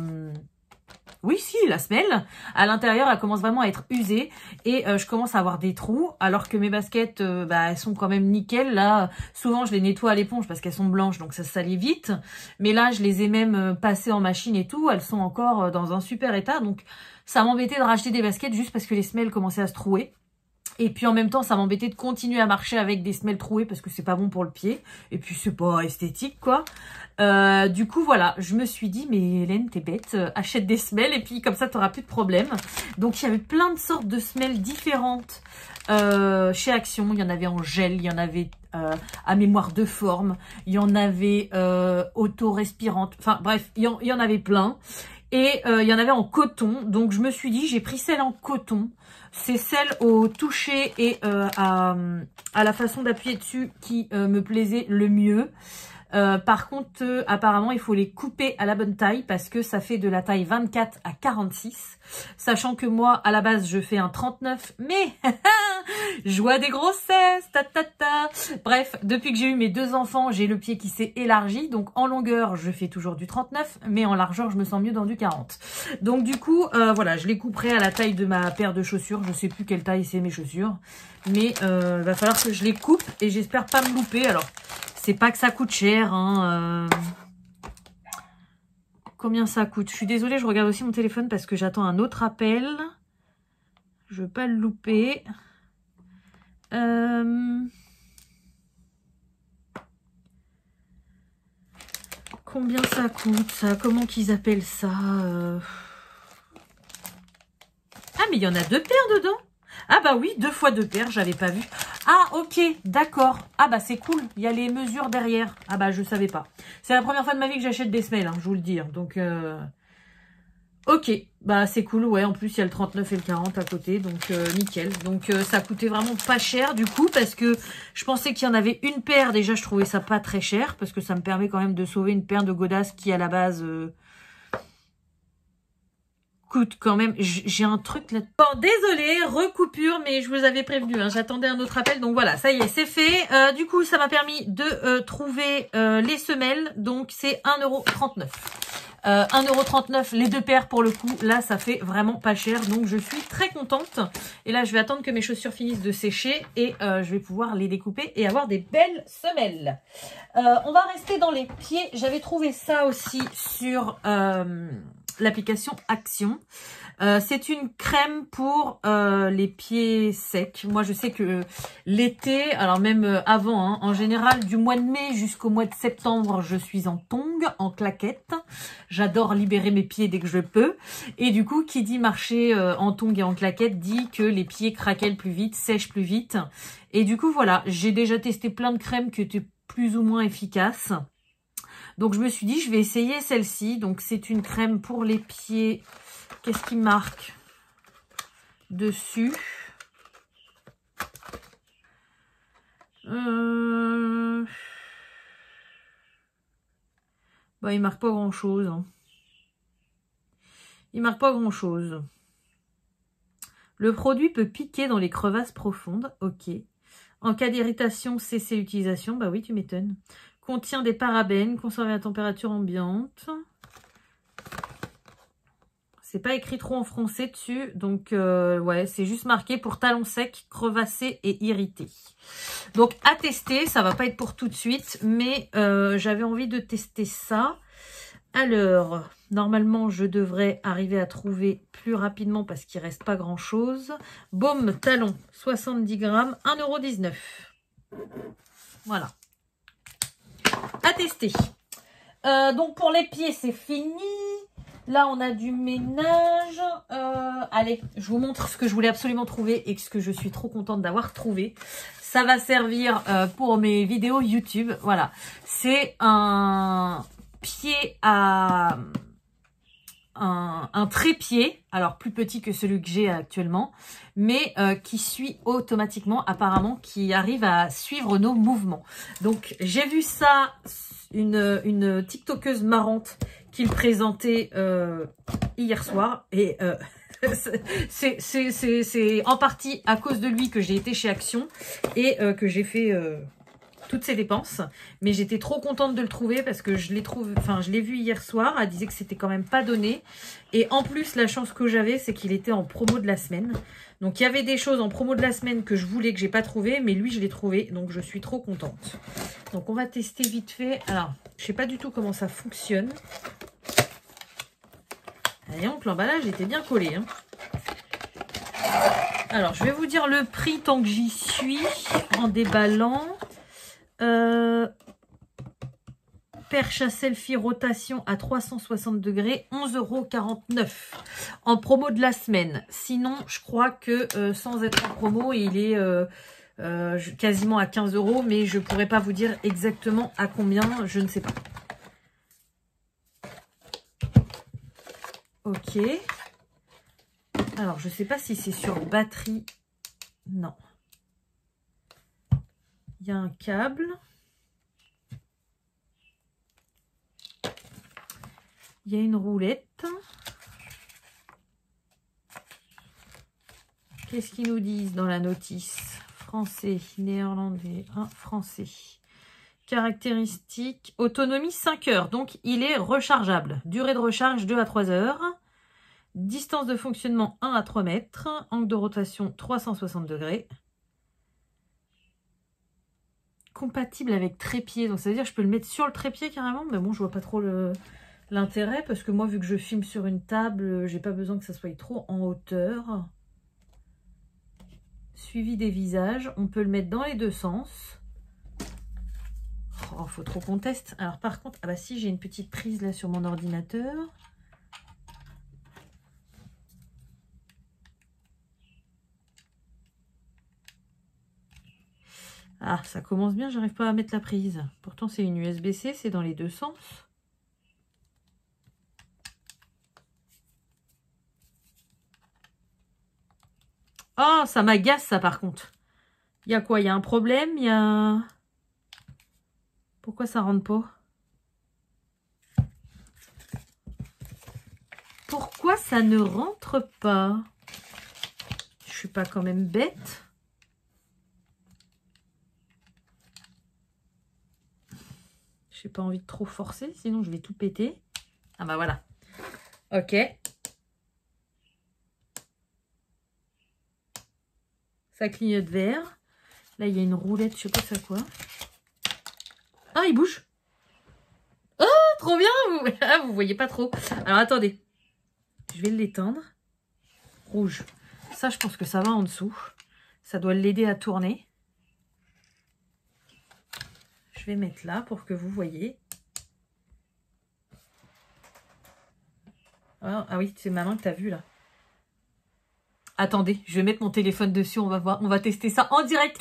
Oui, si, la semelle. À l'intérieur, elle commence vraiment à être usée. Et je commence à avoir des trous. Alors que mes baskets, bah, elles sont quand même nickel. Là, souvent, je les nettoie à l'éponge parce qu'elles sont blanches. Donc, ça salit vite. Mais là, je les ai même passées en machine et tout. Elles sont encore dans un super état. Donc, ça m'embêtait de racheter des baskets juste parce que les semelles commençaient à se trouer. Et puis en même temps, ça m'embêtait de continuer à marcher avec des semelles trouées parce que c'est pas bon pour le pied. Et puis c'est pas esthétique, quoi. Du coup, voilà, je me suis dit, mais Hélène, t'es bête, achète des semelles et puis comme ça, t'auras plus de problème. Donc il y avait plein de sortes de semelles différentes chez Action. Il y en avait en gel, il y en avait à mémoire de forme, il y en avait auto-respirante. Enfin bref, il y en avait plein. Et il y en avait en coton. Donc je me suis dit, j'ai pris celle en coton. C'est celle au toucher et à la façon d'appuyer dessus qui me plaisait le mieux. Par contre, apparemment, il faut les couper à la bonne taille parce que ça fait de la taille 24 à 46. Sachant que moi, à la base, je fais un 39, mais joie des grossesses, Bref, depuis que j'ai eu mes 2 enfants, j'ai le pied qui s'est élargi. Donc, en longueur, je fais toujours du 39, mais en largeur, je me sens mieux dans du 40. Donc, du coup, voilà, je les couperai à la taille de ma paire de chaussures. Je sais plus quelle taille c'est mes chaussures, mais va falloir que je les coupe et j'espère pas me louper. Alors, c'est pas que ça coûte cher, hein. Combien ça coûte? Je suis désolée, je regarde aussi mon téléphone parce que j'attends un autre appel. Je veux pas le louper. Combien ça coûte, ça? Comment qu'ils appellent ça? Ah, mais il y en a 2 paires dedans. Ah bah oui, 2 fois 2 paires, j'avais pas vu. Ah, ok, d'accord. Ah bah c'est cool, il y a les mesures derrière. Ah bah je savais pas. C'est la première fois de ma vie que j'achète des semelles, hein, je vous le dis. Donc, ok, bah c'est cool, ouais. En plus, il y a le 39 et le 40 à côté, donc nickel. Donc ça coûtait vraiment pas cher du coup, parce que je pensais qu'il y en avait une paire. Déjà, je trouvais ça pas très cher, parce que ça me permet quand même de sauver une paire de godasses qui, à la base... coûte quand même, j'ai un truc là. Bon, désolé, recoupure, mais je vous avais prévenu, hein, j'attendais un autre appel, donc voilà, ça y est, c'est fait. Du coup, ça m'a permis de trouver les semelles, donc c'est 1,39 €. 1,39 € les 2 paires pour le coup, là ça fait vraiment pas cher, donc je suis très contente. Et là je vais attendre que mes chaussures finissent de sécher et je vais pouvoir les découper et avoir des belles semelles. On va rester dans les pieds, j'avais trouvé ça aussi sur... l'application Action. C'est une crème pour les pieds secs. Moi, je sais que l'été, alors même avant, hein, en général, du mois de mai jusqu'au mois de septembre, je suis en tongs, en claquettes. J'adore libérer mes pieds dès que je peux. Et du coup, qui dit marcher en tongs et en claquettes dit que les pieds craquellent plus vite, sèchent plus vite. Et du coup, voilà, j'ai déjà testé plein de crèmes qui étaient plus ou moins efficaces. Donc, je me suis dit, je vais essayer celle-ci. Donc, c'est une crème pour les pieds. Qu'est-ce qui marque dessus? Bah, il marque pas grand-chose. Hein. Il marque pas grand-chose. Le produit peut piquer dans les crevasses profondes. Ok. En cas d'irritation, cessez l'utilisation. Bah oui, tu m'étonnes. Contient des parabènes, conservé à température ambiante. C'est pas écrit trop en français dessus. Donc, ouais, c'est juste marqué pour talons secs, crevassés et irrités. Donc, à tester. Ça va pas être pour tout de suite. Mais j'avais envie de tester ça. Alors, normalement, je devrais arriver à trouver plus rapidement parce qu'il reste pas grand-chose. Baume talon, 70 grammes, 1,19 €. Voilà. À tester. Donc, pour les pieds, c'est fini. Là, on a du ménage. allez, je vous montre ce que je voulais absolument trouver et ce que je suis trop contente d'avoir trouvé. Ça va servir pour mes vidéos YouTube. Voilà, c'est un pied à... un trépied, alors plus petit que celui que j'ai actuellement, mais qui suit automatiquement, apparemment, qui arrive à suivre nos mouvements. Donc j'ai vu ça, une TikTokeuse marrante qui le présentait hier soir, et c'est en partie à cause de lui que j'ai été chez Action et que j'ai fait toutes ces dépenses, mais j'étais trop contente de le trouver parce que je l'ai vu hier soir. Elle disait que c'était quand même pas donné, et en plus la chance que j'avais, c'est qu'il était en promo de la semaine. Donc il y avait des choses en promo de la semaine que je voulais, que j'ai pas trouvé, mais lui je l'ai trouvé, donc je suis trop contente. Donc on va tester vite fait. Alors je sais pas du tout comment ça fonctionne. Et donc l'emballage était bien collé, hein. Alors je vais vous dire le prix tant que j'y suis en déballant. Perche à selfie rotation à 360 degrés, 11,49 € en promo de la semaine. Sinon, je crois que sans être en promo, il est quasiment à 15 €, mais je pourrais pas vous dire exactement à combien, je ne sais pas. Ok. Alors, je sais pas si c'est sur batterie. Non. Il y a un câble. Il y a une roulette. Qu'est-ce qu'ils nous disent dans la notice? Français, néerlandais, français. Caractéristiques, autonomie 5 heures. Donc, il est rechargeable. Durée de recharge 2 à 3 heures. Distance de fonctionnement 1 à 3 mètres. Angle de rotation 360 degrés. Compatible avec trépied. Donc, ça veut dire que je peux le mettre sur le trépied carrément. Mais bon, je vois pas trop l'intérêt parce que moi, vu que je filme sur une table, j'ai pas besoin que ça soit trop en hauteur. Suivi des visages. On peut le mettre dans les deux sens. Oh, faut trop qu'on teste. Alors, par contre, ah bah si, j'ai une petite prise là sur mon ordinateur. Ah, ça commence bien, j'arrive pas à mettre la prise. Pourtant, c'est une USB-C, c'est dans les deux sens. Oh, ça m'agace, ça, par contre. Il y a quoi? Il y a un problème? Il y a... Pourquoi ça rentre pas? Pourquoi ça ne rentre pas? Je suis pas quand même bête. J'ai pas envie de trop forcer, sinon je vais tout péter. Ah bah voilà. Ok. Ça clignote vert. Là, il y a une roulette, je sais pas c'est quoi. Ah, il bouge. Oh, trop bien. Ah, vous voyez pas trop. Alors, attendez. Je vais l'éteindre. Rouge. Ça, je pense que ça va en dessous. Ça doit l'aider à tourner. Je vais mettre là pour que vous voyez. Ah oui, c'est ma main que tu as vue là. Attendez, je vais mettre mon téléphone dessus, on va voir, on va tester ça en direct.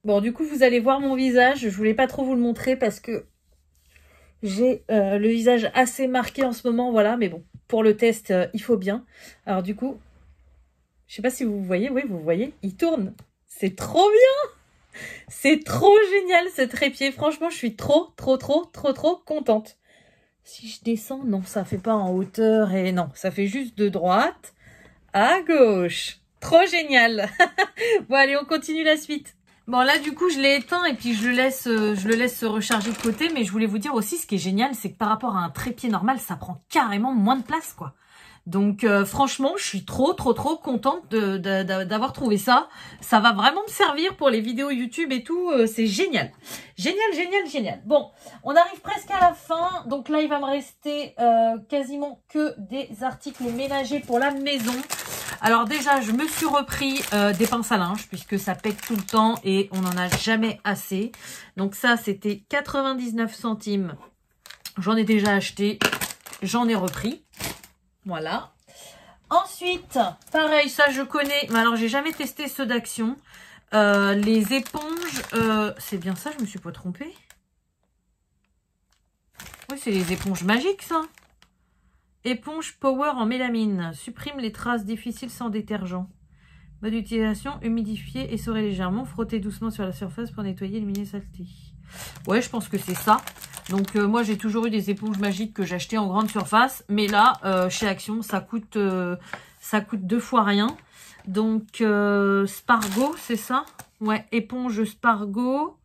Bon, du coup, vous allez voir mon visage. Je voulais pas trop vous le montrer parce que j'ai le visage assez marqué en ce moment, voilà. Mais bon, pour le test, il faut bien. Alors du coup, je sais pas si vous voyez, oui, vous voyez, il tourne. C'est trop bien. C'est trop génial ce trépied. Franchement, je suis trop contente. Si je descends, non, ça fait pas en hauteur et non, ça fait juste de droite à gauche. Trop génial. Bon, allez, on continue la suite. Bon, là, du coup, je l'ai éteint et puis je le laisse se recharger de côté. Mais je voulais vous dire aussi, ce qui est génial, c'est que par rapport à un trépied normal, ça prend carrément moins de place, quoi. Donc, franchement, je suis trop contente d'avoir trouvé ça. Ça va vraiment me servir pour les vidéos YouTube et tout. C'est génial. Génial. Bon, on arrive presque à la fin. Donc là, il va me rester quasiment que des articles ménagers pour la maison. Alors déjà, je me suis repris des pinces à linge puisque ça pète tout le temps et on n'en a jamais assez. Donc ça, c'était 99 centimes. J'en ai déjà acheté. J'en ai repris. Voilà. Ensuite, pareil, ça je connais. Mais alors, j'ai jamais testé ceux d'Action. Les éponges, c'est bien ça, je me suis pas trompée. Oui, c'est les éponges magiques, ça. Éponge Power en mélamine. Supprime les traces difficiles sans détergent. Mode d'utilisation, humidifier, essorer légèrement, frotter doucement sur la surface pour nettoyer, éliminer les saletés. Ouais, je pense que c'est ça. Donc, moi, j'ai toujours eu des éponges magiques que j'achetais en grande surface. Mais là, chez Action, ça coûte 2 fois rien. Donc, Spargo, c'est ça? Ouais, éponge Spargo.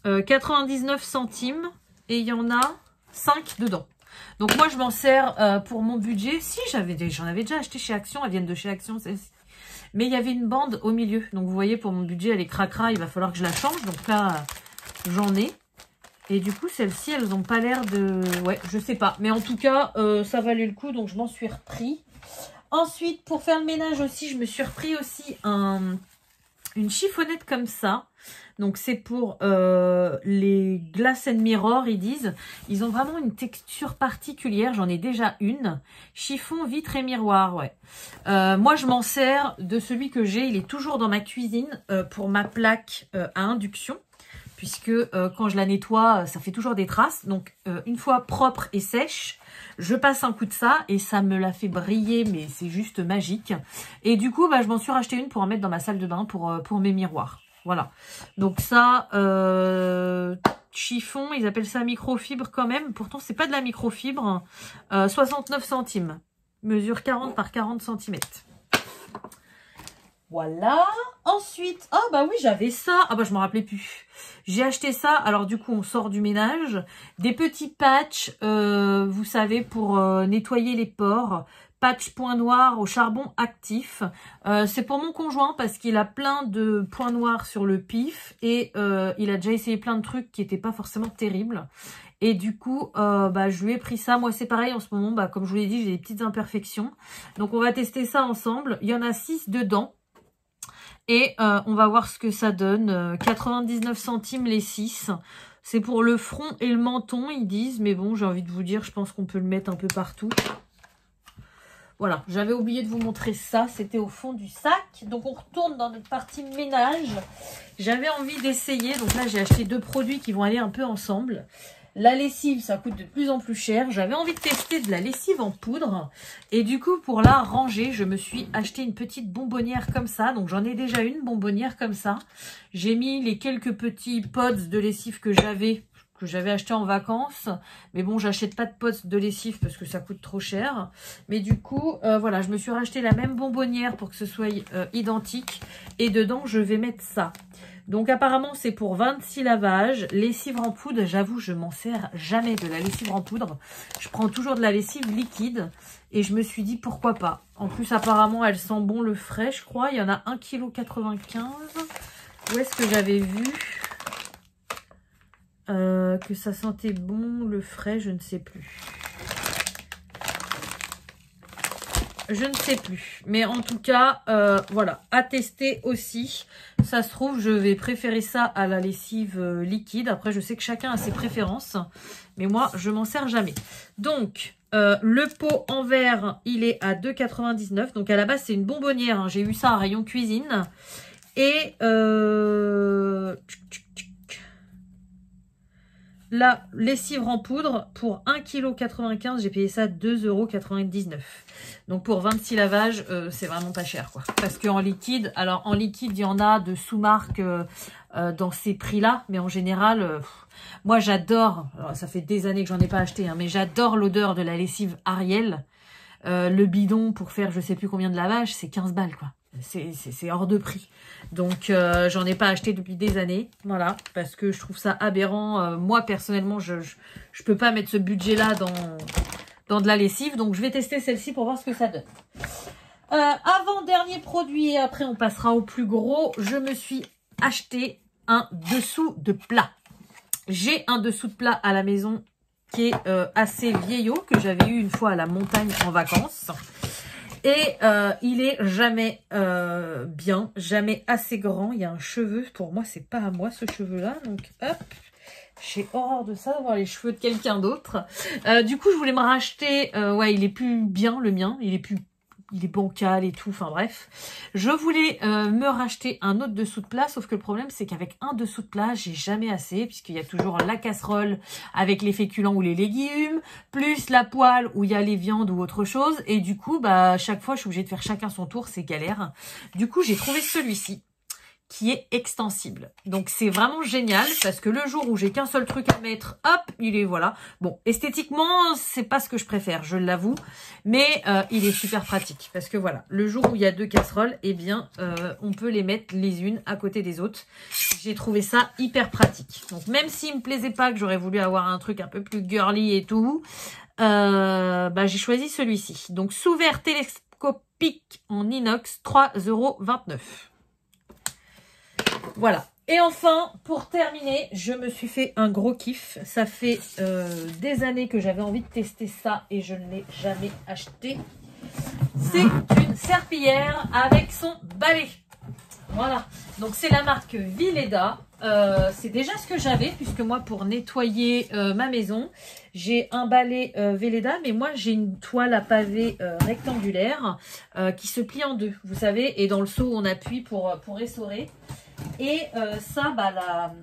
99 centimes. Et il y en a 5 dedans. Donc, moi, je m'en sers pour mon budget. Si, j'en avais déjà acheté chez Action. Elles viennent de chez Action, celle-ci. Mais il y avait une bande au milieu. Donc, vous voyez, pour mon budget, elle est cracra. Il va falloir que je la change. Donc là, j'en ai. Et du coup, celles-ci, elles n'ont pas l'air de... Ouais, je sais pas. Mais en tout cas, ça valait le coup. Donc, je m'en suis repris. Ensuite, pour faire le ménage aussi, je me suis repris aussi une chiffonnette comme ça. Donc, c'est pour les Glass and Mirror, ils disent. Ils ont vraiment une texture particulière. J'en ai déjà une. Chiffon, vitre et miroir, ouais. Moi, je m'en sers de celui que j'ai. Il est toujours dans ma cuisine pour ma plaque à induction. Puisque quand je la nettoie, ça fait toujours des traces. Donc, une fois propre et sèche, je passe un coup de ça et ça me la fait briller, mais c'est juste magique. Et du coup, bah, je m'en suis racheté une pour en mettre dans ma salle de bain pour mes miroirs. Voilà. Donc ça, chiffon, ils appellent ça microfibre quand même. Pourtant, c'est pas de la microfibre. 69 centimes. Mesure 40 par 40 cm. Voilà. Ensuite, ah bah oui, j'avais ça. Ah bah je m'en rappelais plus. J'ai acheté ça. Alors du coup, on sort du ménage. Des petits patchs, vous savez, pour nettoyer les pores. Patch point noir au charbon actif. C'est pour mon conjoint parce qu'il a plein de points noirs sur le pif. Et il a déjà essayé plein de trucs qui n'étaient pas forcément terribles. Et du coup, bah, je lui ai pris ça. Moi, c'est pareil en ce moment. Bah, comme je vous l'ai dit, j'ai des petites imperfections. Donc, on va tester ça ensemble. Il y en a 6 dedans. Et on va voir ce que ça donne. 99 centimes les 6. C'est pour le front et le menton, ils disent. Mais bon, j'ai envie de vous dire, je pense qu'on peut le mettre un peu partout. Voilà, j'avais oublié de vous montrer ça. C'était au fond du sac. Donc, on retourne dans notre partie ménage. J'avais envie d'essayer. Donc là, j'ai acheté 2 produits qui vont aller un peu ensemble. La lessive, ça coûte de plus en plus cher. J'avais envie de tester de la lessive en poudre. Et du coup, pour la ranger, je me suis acheté une petite bonbonnière comme ça. Donc, j'en ai déjà une bonbonnière comme ça. J'ai mis les quelques petits pods de lessive que j'avais acheté en vacances. Mais bon, j'achète pas de pods de lessive parce que ça coûte trop cher. Mais du coup, voilà, je me suis racheté la même bonbonnière pour que ce soit identique. Et dedans, je vais mettre ça. Donc apparemment c'est pour 26 lavages. Lessive en poudre, j'avoue je m'en sers jamais de la lessive en poudre. Je prends toujours de la lessive liquide. Et je me suis dit pourquoi pas. En plus apparemment elle sent bon le frais je crois. Il y en a 1,95 kg. Où est-ce que j'avais vu que ça sentait bon le frais, je ne sais plus. Je ne sais plus. Mais en tout cas, voilà, à tester aussi. Ça se trouve, je vais préférer ça à la lessive liquide. Après, je sais que chacun a ses préférences. Mais moi, je m'en sers jamais. Donc, le pot en verre, il est à 2,99 €. Donc, à la base, c'est une bonbonnière. Hein. J'ai eu ça à rayon cuisine. Et la lessive en poudre, pour 1,95 kg, j'ai payé ça 2,99 €. Donc pour 26 lavages, c'est vraiment pas cher, quoi. Parce qu'en liquide, alors en liquide, il y en a de sous-marques dans ces prix-là. Mais en général, moi j'adore, ça fait des années que j'en ai pas acheté, hein, mais j'adore l'odeur de la lessive Ariel. Le bidon pour faire je sais plus combien de lavages, c'est 15 balles, quoi. C'est hors de prix. Donc, j'en ai pas acheté depuis des années. Voilà, parce que je trouve ça aberrant. Moi, personnellement, je peux pas mettre ce budget-là dans de la lessive. Donc, je vais tester celle-ci pour voir ce que ça donne. Avant-dernier produit, et après, on passera au plus gros. Je me suis acheté un dessous de plat. J'ai un dessous de plat à la maison qui est assez vieillot, que j'avais eu une fois à la montagne en vacances. Et il est jamais bien, jamais assez grand. Il y a un cheveu, pour moi, c'est pas à moi ce cheveu-là. Donc, hop, J'ai horreur de ça, d'avoir les cheveux de quelqu'un d'autre. Du coup, je voulais me racheter... ouais, il est plus bien, le mien. Il est bancal et tout, enfin bref. Je voulais me racheter un autre dessous de plat, sauf que le problème, c'est qu'avec un dessous de plat, j'ai jamais assez, puisqu'il y a toujours la casserole avec les féculents ou les légumes, plus la poêle où il y a les viandes ou autre chose. Et du coup, bah, à chaque fois, je suis obligée de faire chacun son tour, c'est galère. Du coup, j'ai trouvé celui-ci, qui est extensible. Donc c'est vraiment génial parce que le jour où j'ai qu'un seul truc à mettre, hop, il est voilà. Bon, esthétiquement, c'est pas ce que je préfère, je l'avoue, mais il est super pratique parce que voilà, le jour où il y a 2 casseroles, eh bien, on peut les mettre les unes à côté des autres. J'ai trouvé ça hyper pratique. Donc même s'il me plaisait pas, que j'aurais voulu avoir un truc un peu plus girly et tout, bah, j'ai choisi celui-ci. Donc sous-verre télescopique en inox, 3,29 €. Voilà. Et enfin, pour terminer, je me suis fait un gros kiff. Ça fait des années que j'avais envie de tester ça et je ne l'ai jamais acheté. C'est une serpillière avec son balai. Voilà. Donc, c'est la marque Vileda. C'est déjà ce que j'avais, puisque moi, pour nettoyer ma maison, j'ai un balai Vileda, mais moi, j'ai une toile à pavé rectangulaire qui se plie en deux, vous savez, et dans le seau, on appuie pour essorer. Et ça, bah,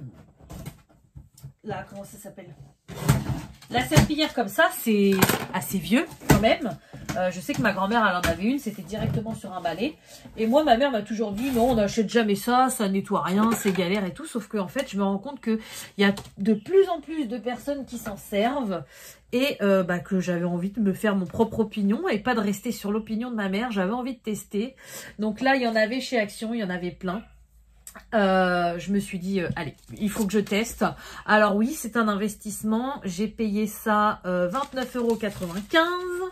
comment ça s'appelle? La serpillière comme ça, c'est assez vieux quand même. Je sais que ma grand-mère, elle en avait une, c'était directement sur un balai. Et moi, ma mère m'a toujours dit, non, on n'achète jamais ça, ça nettoie rien, c'est galère et tout. Sauf qu'en fait, je me rends compte qu'il y a de plus en plus de personnes qui s'en servent. Et bah, que j'avais envie de me faire mon propre opinion et pas de rester sur l'opinion de ma mère. J'avais envie de tester. Donc là, il y en avait chez Action, il y en avait plein. Je me suis dit, allez, il faut que je teste. Alors oui, c'est un investissement. J'ai payé ça 29,95 €.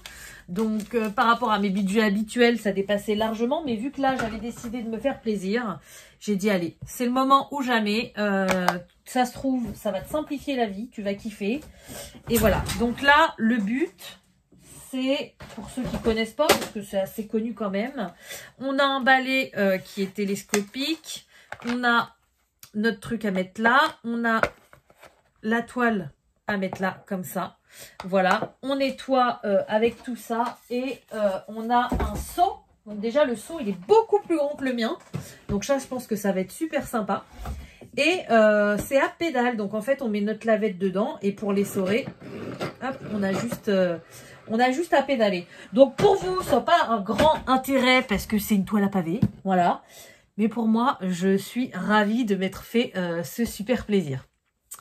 Donc, par rapport à mes budgets habituels, ça dépassait largement. Mais vu que là, j'avais décidé de me faire plaisir, j'ai dit, allez, c'est le moment ou jamais. Ça se trouve, ça va te simplifier la vie. Tu vas kiffer. Et voilà. Donc là, le but... c'est, pour ceux qui ne connaissent pas, parce que c'est assez connu quand même, on a un balai qui est télescopique, on a notre truc à mettre là, on a la toile à mettre là, comme ça. Voilà, on nettoie avec tout ça et on a un seau. Donc déjà, le seau, il est beaucoup plus grand que le mien. Donc ça, je pense que ça va être super sympa. Et c'est à pédale, donc en fait, on met notre lavette dedans et pour l'essorer, hop, on a juste à pédaler. Donc pour vous, ça n'a pas un grand intérêt parce que c'est une toile à pavé, voilà. Mais pour moi, je suis ravie de m'être fait ce super plaisir.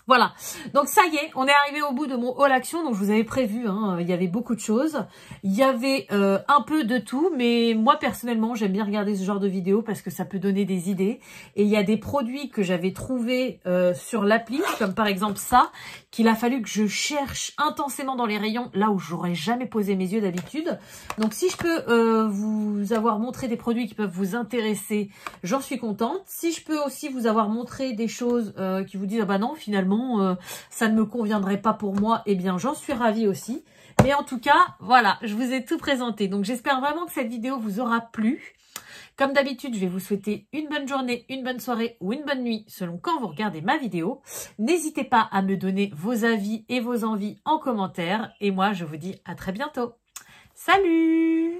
Voilà, donc ça y est, on est arrivé au bout de mon haul action. Donc je vous avais prévu, hein, il y avait beaucoup de choses. Il y avait un peu de tout, mais moi personnellement, j'aime bien regarder ce genre de vidéos parce que ça peut donner des idées. Et il y a des produits que j'avais trouvés sur l'appli, comme par exemple ça, qu'il a fallu que je cherche intensément dans les rayons, là où j'aurais jamais posé mes yeux d'habitude. Donc si je peux vous avoir montré des produits qui peuvent vous intéresser, j'en suis contente. Si je peux aussi vous avoir montré des choses qui vous disent, ah bah non, finalement, ça ne me conviendrait pas pour moi, eh bien j'en suis ravie aussi. Mais en tout cas, voilà, je vous ai tout présenté. Donc j'espère vraiment que cette vidéo vous aura plu. Comme d'habitude, je vais vous souhaiter une bonne journée, une bonne soirée ou une bonne nuit selon quand vous regardez ma vidéo. N'hésitez pas à me donner vos avis et vos envies en commentaire. Et moi, je vous dis à très bientôt. Salut!